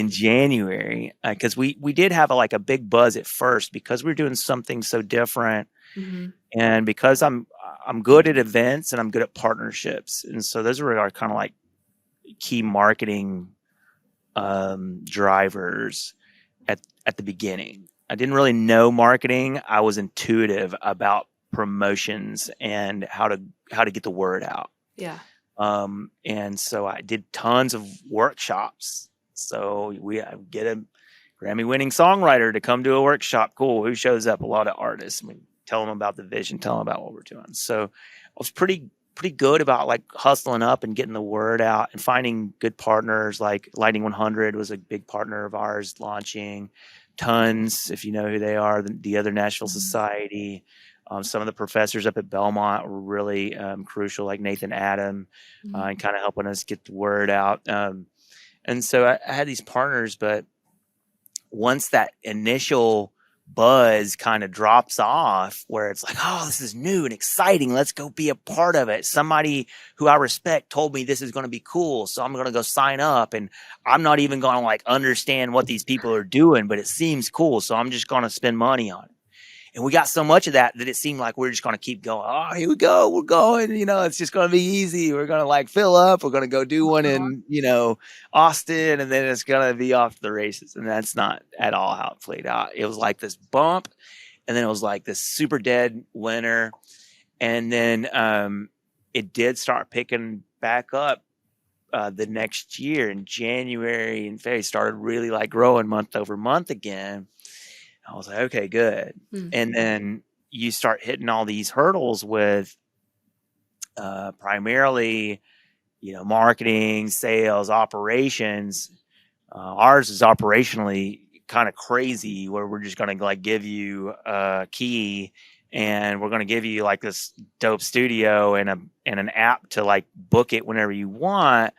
January, because we did have a big buzz at first, because we were doing something so different, Mm-hmm. and because I'm good at events and I'm good at partnerships, and so those were our kind of like key marketing drivers at the beginning. I didn't really know marketing. I was intuitive about promotions and how to get the word out. Yeah. And so I did tons of workshops. So we get a Grammy-winning songwriter to come to a workshop. Cool. Who shows up? A lot of artists. Tell them about the vision. Tell them about what we're doing. So I was pretty good about like hustling up and getting the word out and finding good partners. Like Lighting 100 was a big partner of ours, launching Tons, if you know who they are, the other Nashville Society. Some of the professors up at Belmont were really crucial, like Nathan Adam, and kind of helping us get the word out. And so I had these partners, but once that initial buzz kind of drops off, where it's like, oh, this is new and exciting, let's go be a part of it. Somebody who I respect told me this is going to be cool, so I'm going to go sign up, and I'm not even going to like understand what these people are doing, but it seems cool, so I'm just going to spend money on it. And we got so much of that it seemed like we're just going to keep going. Oh, here we go. We're going, it's just going to be easy. We're going to like fill up. We're going to go do one in, Austin, and then it's going to be off to the races. And that's not at all how it played out. It was like this bump, and then it was like this super dead winter. And then it did start picking back up the next year in January and February. Started really like growing month over month again. I was like, okay, good. Mm. And then you start hitting all these hurdles with primarily, marketing, sales, operations. Ours is operationally kind of crazy, where we're just going to like give you a key, and we're going to give you like this dope studio and an app to like book it whenever you want.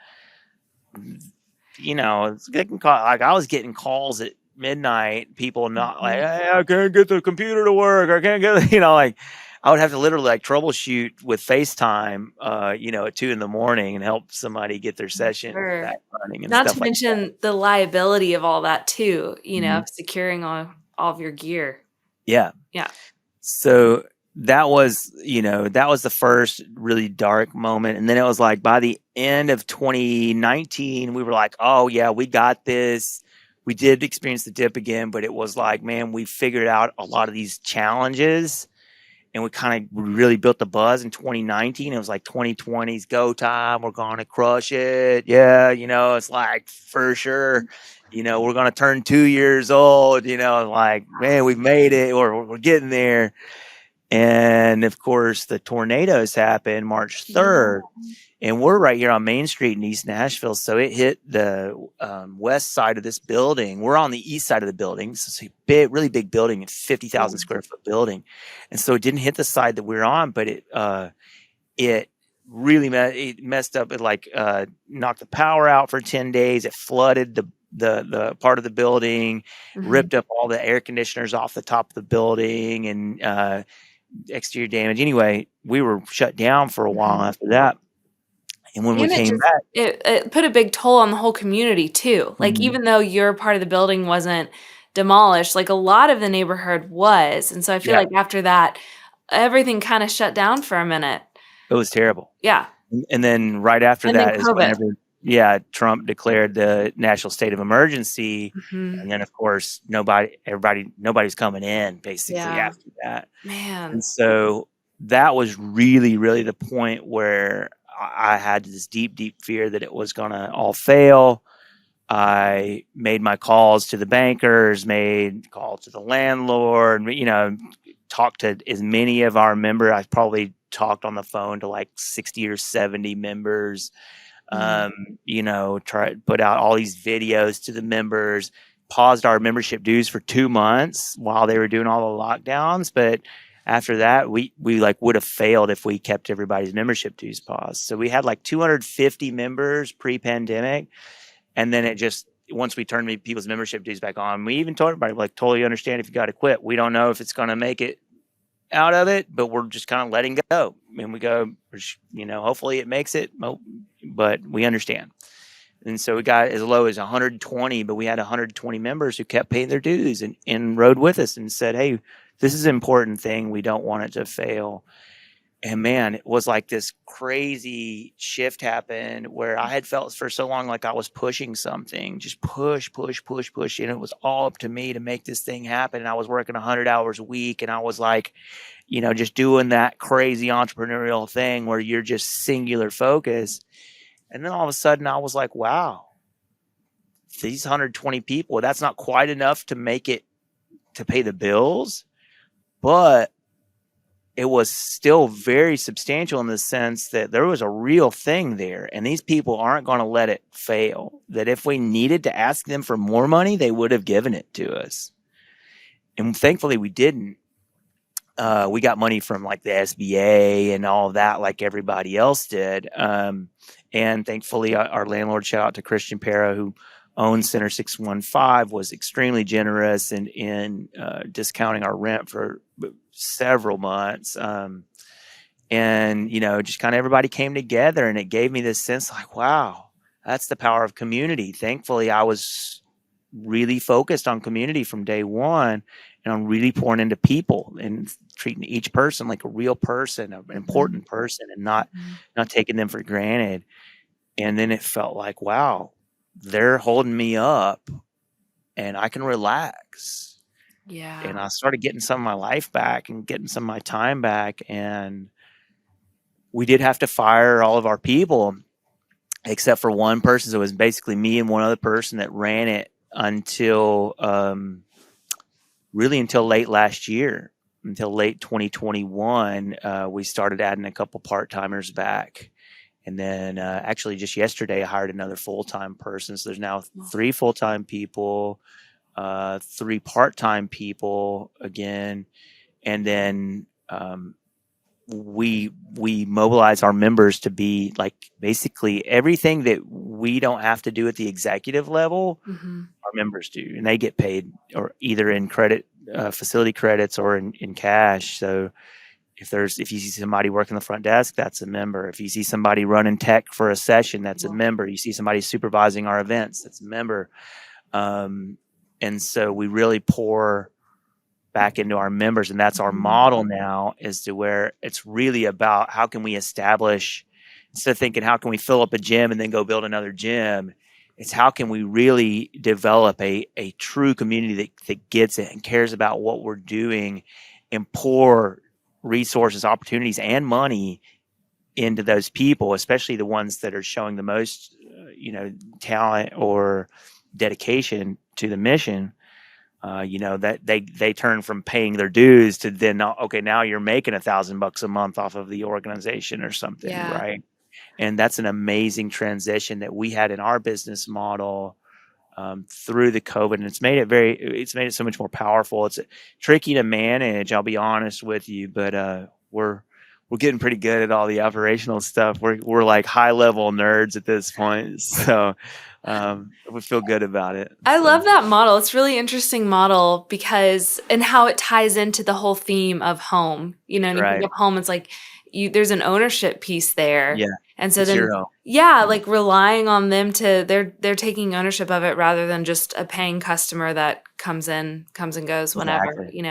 It's getting call, like I was getting calls at midnight, people not like, Mhm. hey, I can't get the computer to work. I can't get, like I would have to literally like troubleshoot with FaceTime, at 2 a.m. and help somebody get their session Sure. back running and Not to stuff like that. mention the liability of all that too, Mhm. of securing all of your gear. Yeah. Yeah. So that was the first really dark moment. And then it was like by the end of 2019, we were like, oh yeah, we got this. We did experience the dip again, but it was like, man, we figured out a lot of these challenges and we kind of really built the buzz in 2019. It was like 2020's go time. We're going to crush it. Yeah. It's like for sure, we're going to turn 2 years old, like, man, we've made it or we're getting there. And of course, the tornadoes happened March Yeah. 3rd, and we're right here on Main Street in East Nashville. So it hit the west side of this building. We're on the east side of the building. So it's a big, really big building, a 50,000 square foot building. And so it didn't hit the side that we're on, but it really it messed up. It knocked the power out for 10 days. It flooded the part of the building, ripped up all the air conditioners off the top of the building, and exterior damage. Anyway, we were shut down for a while after that. And when we And came back, it put a big toll on the whole community too. Like Mhm. even though your part of the building wasn't demolished, like a lot of the neighborhood was. And so I feel Yeah, like after that, everything kind of shut down for a minute. it was terrible. Yeah. And then right after And then that is COVID. whenever, Trump declared the national state of emergency. Mhm. And then of course, nobody's coming in basically Yeah. after that. Man. And so that was really, really the point where I had this deep, deep fear that it was going to all fail. I made my calls to the bankers, made calls to the landlord, talked to as many of our members. I probably talked on the phone to like 60 or 70 members. Mm. Try put out all these videos to the members, paused our membership dues for 2 months while they were doing all the lockdowns. But after that, we like would have failed if we kept everybody's membership dues paused. So we had like 250 members pre-pandemic. And then it just, once we turned people's membership dues back on, we even told everybody, like, totally understand if you got to quit. We don't know if it's going to make it out of it, but we're just kind of letting go. And we go, hopefully it makes it, but we understand. And so we got as low as 120, but we had 120 members who kept paying their dues and rode with us and said, hey, this is an important thing. We don't want it to fail. And man, it was like this crazy shift happened where I had felt for so long like I was pushing something, just push, push, push, push. And it was all up to me to make this thing happen. And I was working 100 hours a week. And I was like, just doing that crazy entrepreneurial thing where you're just singular focus. And then all of a sudden I was like, wow, these 120 people, that's not quite enough to make it to pay the bills. But it was still very substantial in the sense that there was a real thing there, and these people aren't going to let it fail. That if we needed to ask them for more money, they would have given it to us. And thankfully we didn't. We got money from like the SBA and all of that, like everybody else did. And thankfully our landlord, shout out to Christian Para, who owns Center 615, was extremely generous in discounting our rent for several months. And just kind of everybody came together, and it gave me this sense like, wow, that's the power of community. Thankfully, I was really focused on community from day one, and on really pouring into people and treating each person like a real person, an important person, and not taking them for granted. And then it felt like, wow, they're holding me up and I can relax. Yeah. And I started getting some of my life back and getting some of my time back. And we did have to fire all of our people except for one person. So it was basically me and one other person that ran it until until late last year, until late 2021. We started adding a couple part-timers back. And then actually just yesterday, I hired another full-time person. So there's now 3 full-time people, 3 part-time people again. And then we mobilize our members to be like basically everything that we don't have to do at the executive level, Mm-hmm. our members do, and they get paid or either in credit, facility credits, or in cash. So if you see somebody working the front desk, that's a member. If you see somebody running tech for a session, that's a member. You see somebody supervising our events, that's a member. And so we really pour back into our members, and that's our model now, is to where it's really about how can we establish, instead of thinking how can we fill up a gym and then go build another gym, it's how can we really develop a true community that gets it and cares about what we're doing, and pour resources, opportunities, and money into those people, especially the ones that are showing the most talent or dedication to the mission. That they turn from paying their dues to then, okay, now you're making $1,000 a month off of the organization or something, right? And that's an amazing transition that we had in our business model through the COVID, and it's made it so much more powerful. It's tricky to manage, I'll be honest with you, but we're getting pretty good at all the operational stuff. We're like high level nerds at this point, so we feel good about it. I love that model. It's a really interesting model and how it ties into the whole theme of home. And you think of home, it's like there's an ownership piece there. Yeah. And so then, like relying on them they're taking ownership of it rather than just a paying customer that comes and goes whenever. Exactly.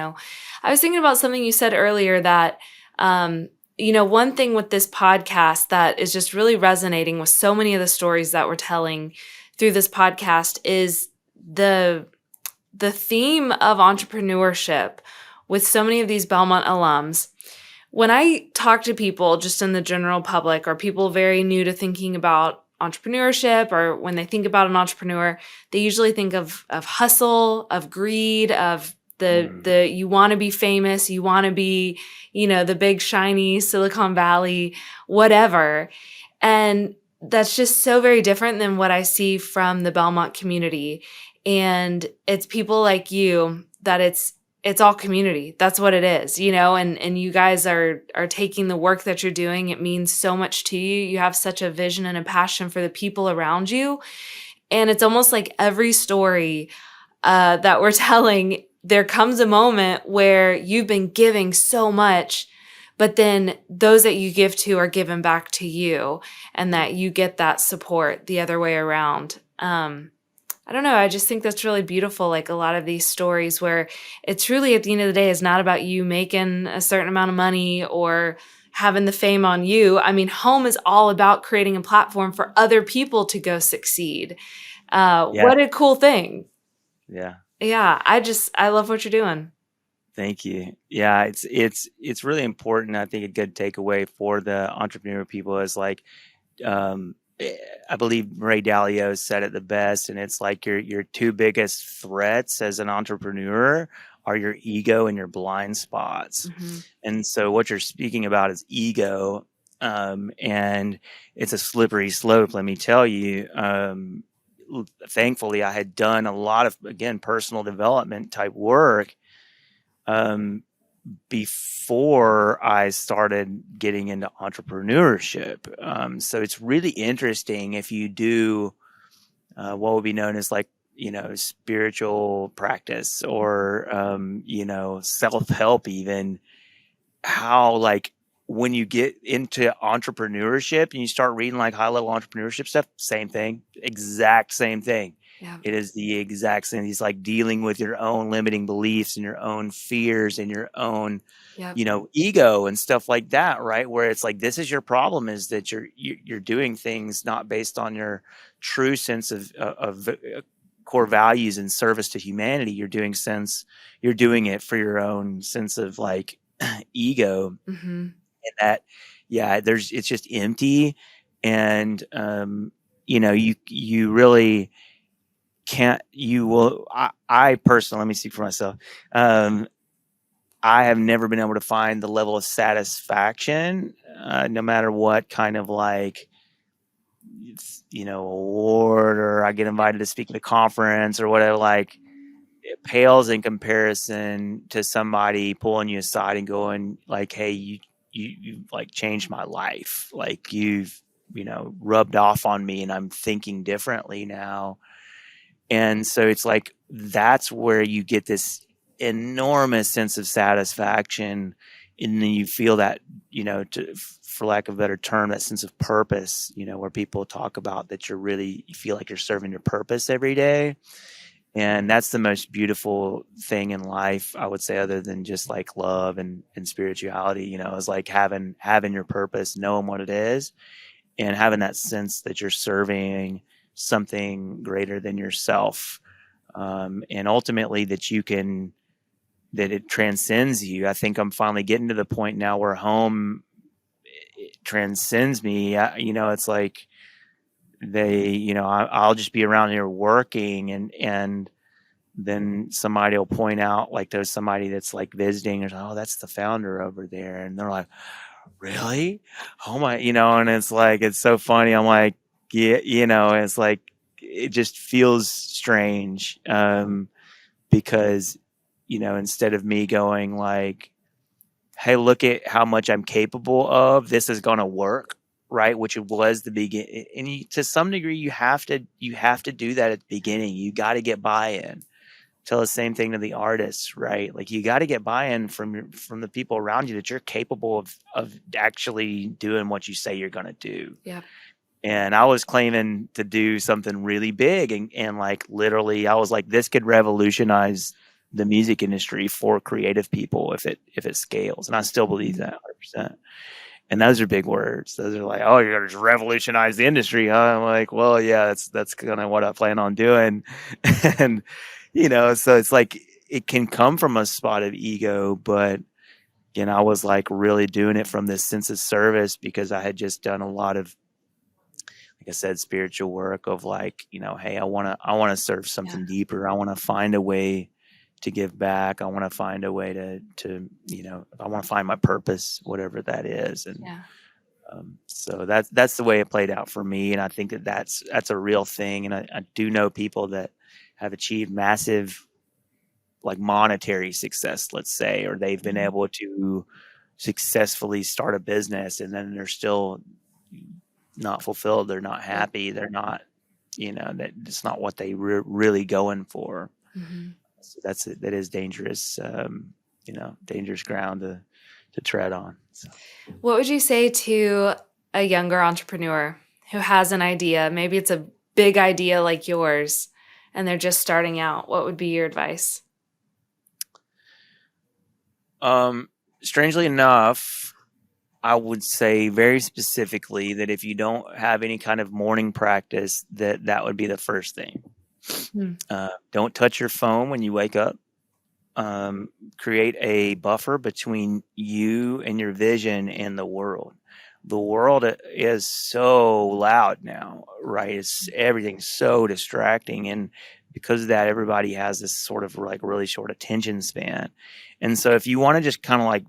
I was thinking about something you said earlier that, one thing with this podcast that is just really resonating with so many of the stories that we're telling through this podcast is the theme of entrepreneurship with so many of these Belmont alums. When I talk to people just in the general public, or people very new to thinking about entrepreneurship, or when they think about an entrepreneur, they usually think of hustle, of greed, of the you want to be famous, you want to be, the big shiny Silicon Valley, whatever. And that's just so very different than what I see from the Belmont community. And it's people like you that it's all community. That's what it is, and you guys are taking the work that you're doing. It means so much to you. You have such a vision and a passion for the people around you. And it's almost like every story that we're telling, there comes a moment where you've been giving so much, but then those that you give to are given back to you, and that you get that support the other way around. I don't know. I just think that's really beautiful. Like a lot of these stories where it's truly at the end of the day is not about you making a certain amount of money or having the fame on you. I mean, home is all about creating a platform for other people to go succeed. What a cool thing. Yeah. Yeah. I love what you're doing. Thank you. Yeah, it's really important. I think a good takeaway for the entrepreneur people is like, I believe Ray Dalio said it the best, and it's like your two biggest threats as an entrepreneur are your ego and your blind spots. Mm-hmm. And so what you're speaking about is ego, and it's a slippery slope. Let me tell you. Thankfully, I had done a lot of, again, personal development type work before I started getting into entrepreneurship. So it's really interesting if you do what would be known as like, spiritual practice or, self-help, even how like when you get into entrepreneurship and you start reading like high level entrepreneurship stuff, same thing, exact same thing. Yeah. It is the exact same. It's like dealing with your own limiting beliefs and your own fears and your own, ego and stuff like that, right? Where it's like, this is your problem, is that you're doing things not based on your true sense of core values and service to humanity. You're doing it for your own sense of like ego, and that, it's just empty, and you really can't. I personally, let me speak for myself. I have never been able to find the level of satisfaction, no matter what kind of like, award, or I get invited to speak at a conference or whatever, like it pales in comparison to somebody pulling you aside and going like, hey, you've like changed my life. Like you've, rubbed off on me and I'm thinking differently now. And so it's like, that's where you get this enormous sense of satisfaction. And then you feel that, for lack of a better term, that sense of purpose, where people talk about that you feel like you're serving your purpose every day. And that's the most beautiful thing in life, I would say, other than just like love and spirituality, is like having your purpose, knowing what it is, and having that sense that you're serving something greater than yourself. And ultimately that it transcends you. I think I'm finally getting to the point now where home transcends me. It's like I'll just be around here working and then somebody will point out, like there's somebody that's like visiting, or, oh, that's the founder over there. And they're like, really? Oh my, and it's like, it's so funny. I'm like, yeah, it's like, it just feels strange. Because, instead of me going like, hey, look at how much I'm capable of, this is going to work. Right. Which was the beginning. And to some degree, you have to do that at the beginning. You got to get buy-in. Tell the same thing to the artists, right? Like you got to get buy-in from the people around you that you're capable of actually doing what you say you're going to do. Yeah. And I was claiming to do something really big, and like literally I was like, this could revolutionize the music industry for creative people if it scales. And I still believe that 100%. And those are big words. Those are like, oh, you're going to just revolutionize the industry, huh? I'm like, well, yeah, that's kind of what I plan on doing. And, so it's like, it can come from a spot of ego, but, I was like really doing it from this sense of service because I had just done a lot of, like I said, spiritual work of like, hey, I want to serve something deeper. I want to find a way to give back. I want to find a way to I want to find my purpose, whatever that is. And so that's the way it played out for me. And I think that's a real thing. And I do know people that have achieved massive, like monetary success, let's say, or they've been able to successfully start a business, and then they're still not fulfilled. They're not happy. They're not, that it's not what they really going for. Mm-hmm. So that is dangerous, dangerous ground to tread on. So. What would you say to a younger entrepreneur who has an idea? Maybe it's a big idea like yours, and they're just starting out. What would be your advice? Strangely enough, I would say very specifically that if you don't have any kind of morning practice, that would be the first thing. Don't touch your phone when you wake up. Create a buffer between you and your vision and the world. The world is so loud now, right? Everything's so distracting. And because of that, everybody has this sort of like really short attention span. And so if you want to just kind of like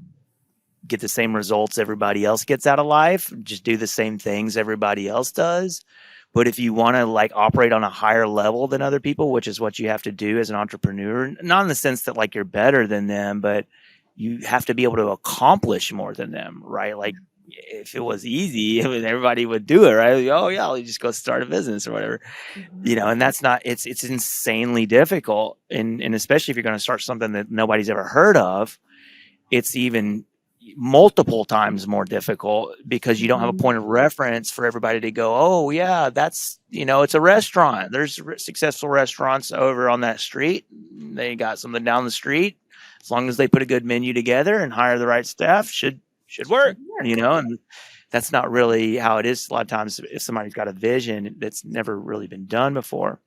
get the same results everybody else gets out of life, just do the same things everybody else does. But if you want to like operate on a higher level than other people, which is what you have to do as an entrepreneur, not in the sense that like you're better than them, but you have to be able to accomplish more than them, right? Like if it was easy, I mean, everybody would do it, right? Like, oh yeah, I'll just go start a business or whatever, and that's not, it's insanely difficult. And especially if you're going to start something that nobody's ever heard of, it's even multiple times more difficult because you don't have a point of reference for everybody to go, oh yeah, that's, it's a restaurant. There's successful restaurants over on that street. They got something down the street. As long as they put a good menu together and hire the right staff, should work, and that's not really how it is. A lot of times if somebody's got a vision that's never really been done before.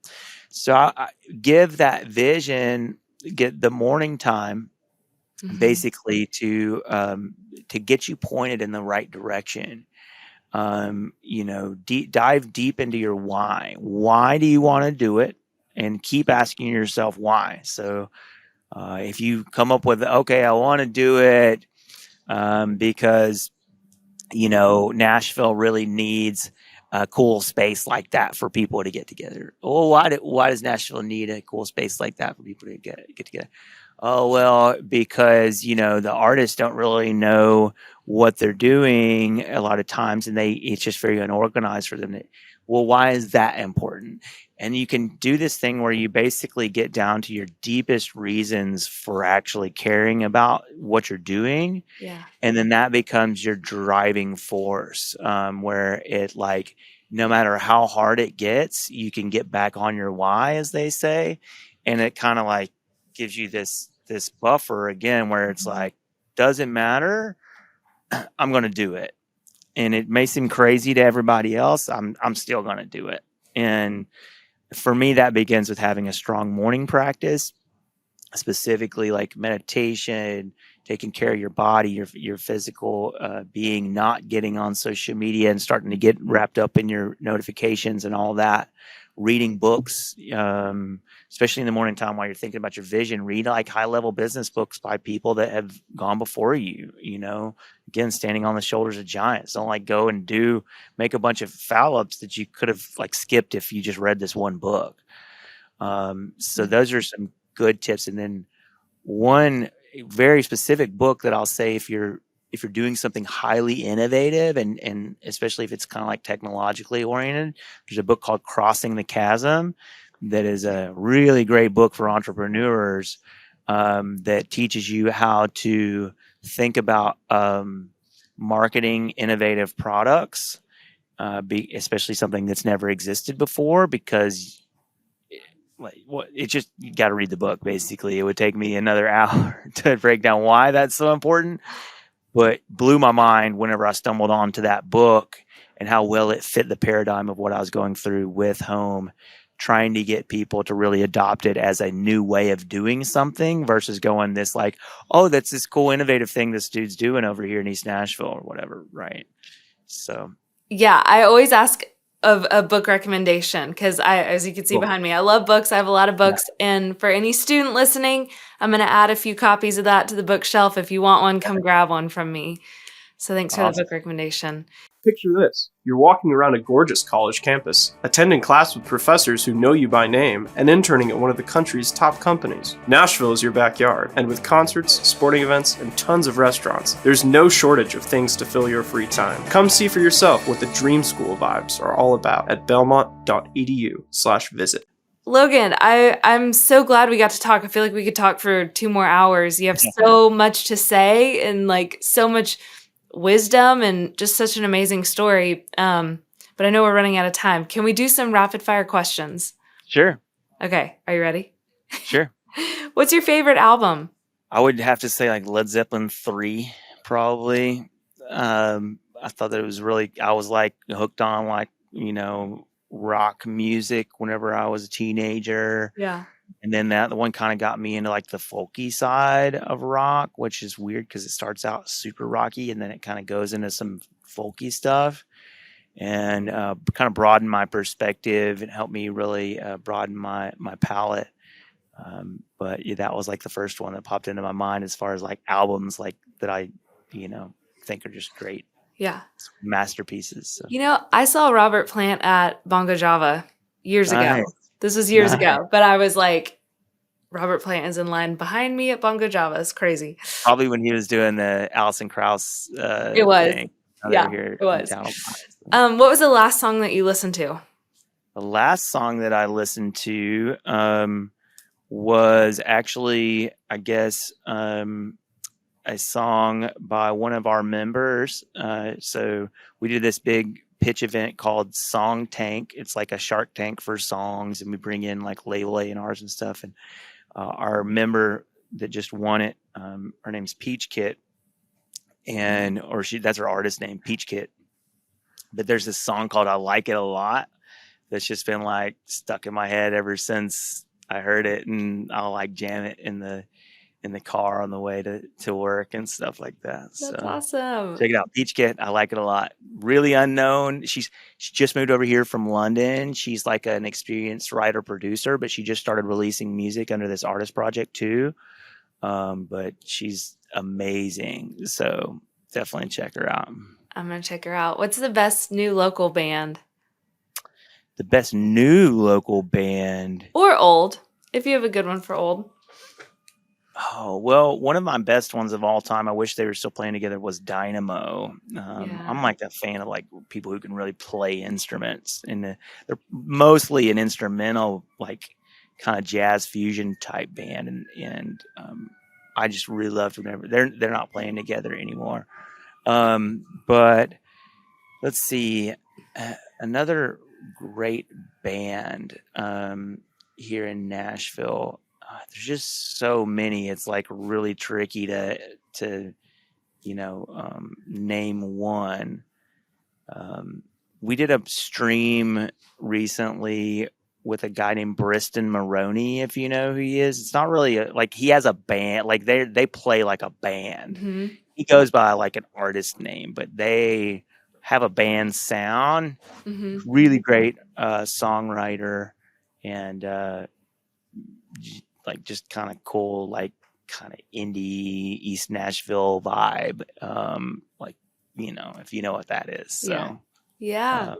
So I give that vision, get the morning time, basically to get you pointed in the right direction. Dive deep into your why. Why do you want to do it? And keep asking yourself why. So if you come up with, okay, I want to do it because Nashville really needs a cool space like that for people to get together. Well, why does Nashville need a cool space like that for people to get together? Oh, well, because, the artists don't really know what they're doing a lot of times, and it's just very unorganized for them. Well, why is that important? And you can do this thing where you basically get down to your deepest reasons for actually caring about what you're doing. Yeah. And then that becomes your driving force, where it, like, no matter how hard it gets, you can get back on your why, as they say. And it kind of like gives you this buffer again, where it's like, doesn't matter, I'm going to do it. And it may seem crazy to everybody else, I'm still going to do it. And for me, that begins with having a strong morning practice, specifically like meditation, taking care of your body, your physical being, not getting on social media and starting to get wrapped up in your notifications and all that. Reading books, especially in the morning time while you're thinking about your vision. Read like high level business books by people that have gone before you. Again, standing on the shoulders of giants. Don't like go and make a bunch of foul ups that you could have like skipped if you just read this one book. So those are some good tips. And then one very specific book that I'll say, if you're doing something highly innovative and especially if it's kind of like technologically oriented, there's a book called Crossing the Chasm that is a really great book for entrepreneurs, that teaches you how to think about marketing innovative products, especially something that's never existed before, because you got to read the book. Basically, it would take me another hour to break down why that's so important, but blew my mind whenever I stumbled onto that book and how well it fit the paradigm of what I was going through with home, trying to get people to really adopt it as a new way of doing something versus going this like, oh, that's this cool innovative thing this dude's doing over here in East Nashville or whatever. Right. So Yeah, I always ask of a book recommendation because as you can see cool. behind me, I love books. I have a lot of books. Yeah. And for any student listening, I'm going to add a few copies of that to the bookshelf. If you want one, come grab one from me. So thanks for the book recommendation. Picture this. You're walking around a gorgeous college campus, attending class with professors who know you by name, and interning at one of the country's top companies. Nashville is your backyard, and with concerts, sporting events, and tons of restaurants, there's no shortage of things to fill your free time. Come see for yourself what the dream school vibes are all about at belmont.edu/visit. Logan, I'm so glad we got to talk. I feel like we could talk for 2 more hours. You have so much to say and like so much wisdom and just such an amazing story. But I know we're running out of time. Can we do some rapid fire questions? Sure. Okay. Are you ready? Sure. What's your favorite album? I would have to say like Led Zeppelin 3, probably. I thought that it was I was like hooked on like, rock music whenever I was a teenager. Yeah. And then the one kind of got me into like the folky side of rock, which is weird because it starts out super rocky and then it kind of goes into some folky stuff, and kind of broadened my perspective and helped me really broaden my palette. But yeah, that was like the first one that popped into my mind as far as like albums like that I, think are just great. Yeah. Masterpieces. So. I saw Robert Plant at Bongo Java years ago. This was years ago, but I was like, Robert Plant is in line behind me at Bongo Java. It's crazy. Probably when he was doing the Alison Krauss it was. thing. Yeah, it was. What was the last song that you listened to? The last song that I listened to was actually, I guess, a song by one of our members. So we did this big pitch event called Song Tank. It's like a Shark Tank for songs, and we bring in like label A&Rs and stuff. And our member that just won it, her name's Peach Kit, that's her artist name, Peach Kit. But there's this song called I Like It a Lot that's just been like stuck in my head ever since I heard it, and I'll like jam it in the car on the way to work and stuff like that. That's awesome. Check it out. Peach Kit. I like it a lot. Really unknown. She just moved over here from London. She's like an experienced writer producer, but she just started releasing music under this artist project too. But she's amazing. So definitely check her out. I'm going to check her out. What's the best new local band? The best new local band. Or old, if you have a good one for old. Oh, well, one of my best ones of all time, I wish they were still playing together, was Dynamo. I'm like a fan of like people who can really play instruments, and they're mostly an instrumental, like kind of jazz fusion type band, and I just really loved whenever they're not playing together anymore. But let's see, another great band here in Nashville. There's just so many. It's like really tricky to name one. We did a stream recently with a guy named Briston Maroney, if you know who he is. It's not really like he has a band, like they play like a band. Mm-hmm. He goes by like an artist name, but they have a band sound. Mm-hmm. Really great songwriter, and like just kind of cool, like kind of indie East Nashville vibe. Like, if you know what that is. So Yeah.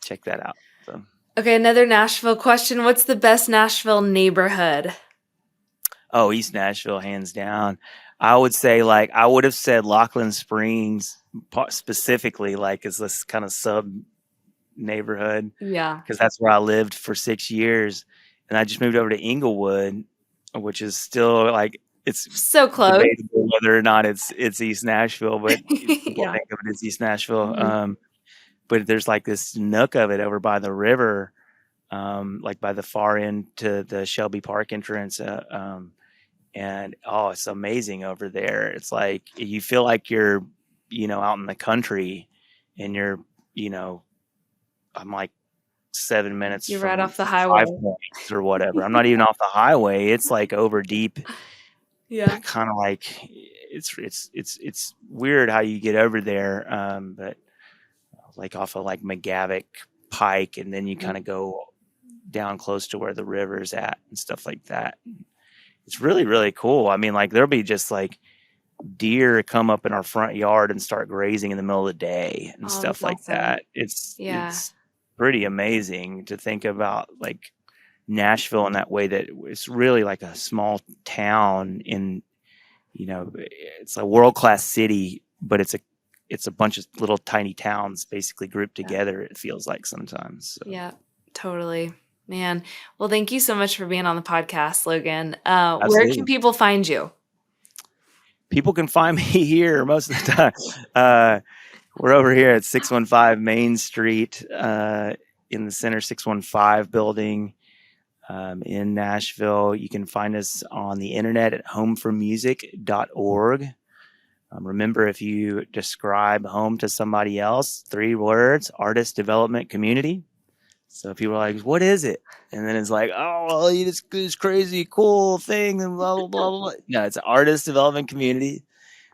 check that out. So. Okay, another Nashville question. What's the best Nashville neighborhood? Oh, East Nashville, hands down. I would say, like, I would have said Lachlan Springs specifically, like, is this kind of sub neighborhood. Yeah. Because that's where I lived for 6 years. And I just moved over to Inglewood, which is still like, it's so close. Debatable whether or not it's East Nashville, but people Yeah. think of it as East Nashville. Mhm. But there's like this nook of it over by the river, like by the far end to the Shelby Park entrance. And it's amazing over there. It's like you feel like you're, out in the country, and you're, I'm like 7 minutes. You're from right off the highway 5 Points or whatever. I'm not even off the highway. It's like over deep. Yeah. Kind of like it's weird how you get over there. But like off of like McGavick Pike, and then you kind of go down close to where the river's at and stuff like that. It's really, really cool. I mean, like there'll be just like deer come up in our front yard and start grazing in the middle of the day and stuff like awesome. that. It's pretty amazing to think about, like Nashville in that way, that it's really like a small town in, it's a world-class city, but it's a bunch of little tiny towns basically grouped together. It feels like sometimes. So. Yeah, totally. Man. Well, thank you so much for being on the podcast, Logan. Where can people find you? People can find me here most of the time. We're over here at 615 Main Street in the Center 615 building in Nashville. You can find us on the internet at homeformusic.org. Remember, if you describe home to somebody else, 3 words: artist development community. So people are like, what is it? And then it's like, oh, it's this crazy cool thing and blah, blah, blah, blah. No, it's an artist development community.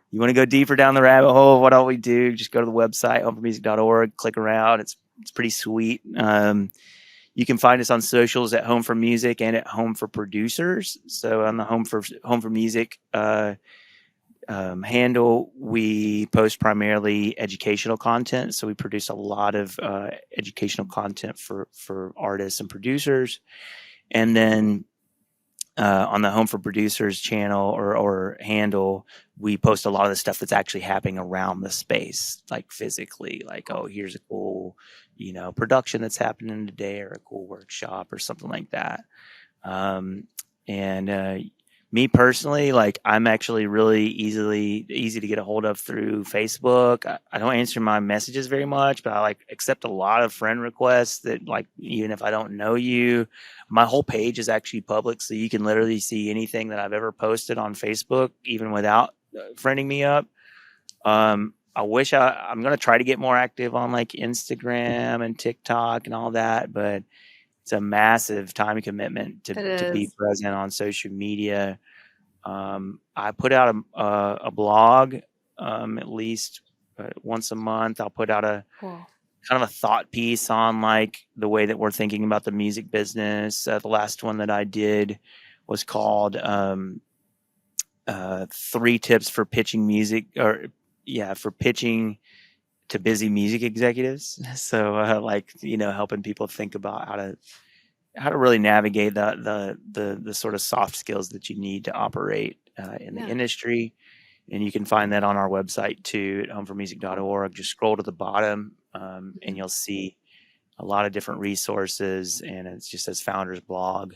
You want to go deeper down the rabbit hole of what all we do, just go to the website, homeformusic.org, click around. It's pretty sweet. You can find us on socials at Home for Music and at Home for Producers. So on the Home for Music handle, we post primarily educational content. So we produce a lot of educational content for artists and producers. And then on the Home for Producers channel or handle, we post a lot of the stuff that's actually happening around the space, like physically, like, oh, here's a cool, production that's happening today, or a cool workshop or something like that. Me personally, like, I'm actually really easy to get a hold of through Facebook. I don't answer my messages very much, but I like accept a lot of friend requests that, like, even if I don't know you, my whole page is actually public. So you can literally see anything that I've ever posted on Facebook, even without friending me up. I wish I'm going to try to get more active on like Instagram and TikTok and all that, but it's a massive time commitment to be present on social media. I put out a blog at least once a month. I'll put out a kind of a thought piece on like the way that we're thinking about the music business. The last one that I did was called 3 tips for pitching music, for pitching to busy music executives. So like, helping people think about how to really navigate the sort of soft skills that you need to operate in the industry. And you can find that on our website too, at homeformusic.org. Just scroll to the bottom and you'll see a lot of different resources, and it just says Founders Blog.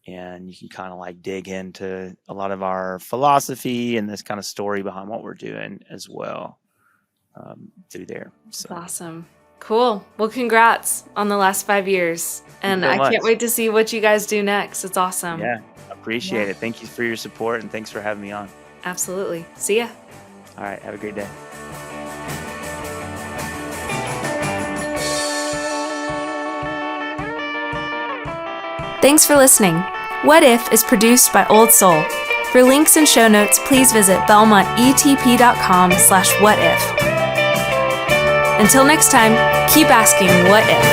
And you can kind of like dig into a lot of our philosophy and this kind of story behind what we're doing as well through there. So. That's awesome. Cool. Well, congrats on the last 5 years. And I can't wait to see what you guys do next. It's awesome. Yeah, appreciate it. Thank you for your support, and thanks for having me on. Absolutely. See ya. All right. Have a great day. Thanks for listening. What If is produced by Old Soul. For links and show notes, please visit belmontetp.com/whatif. Until next time, keep asking what if.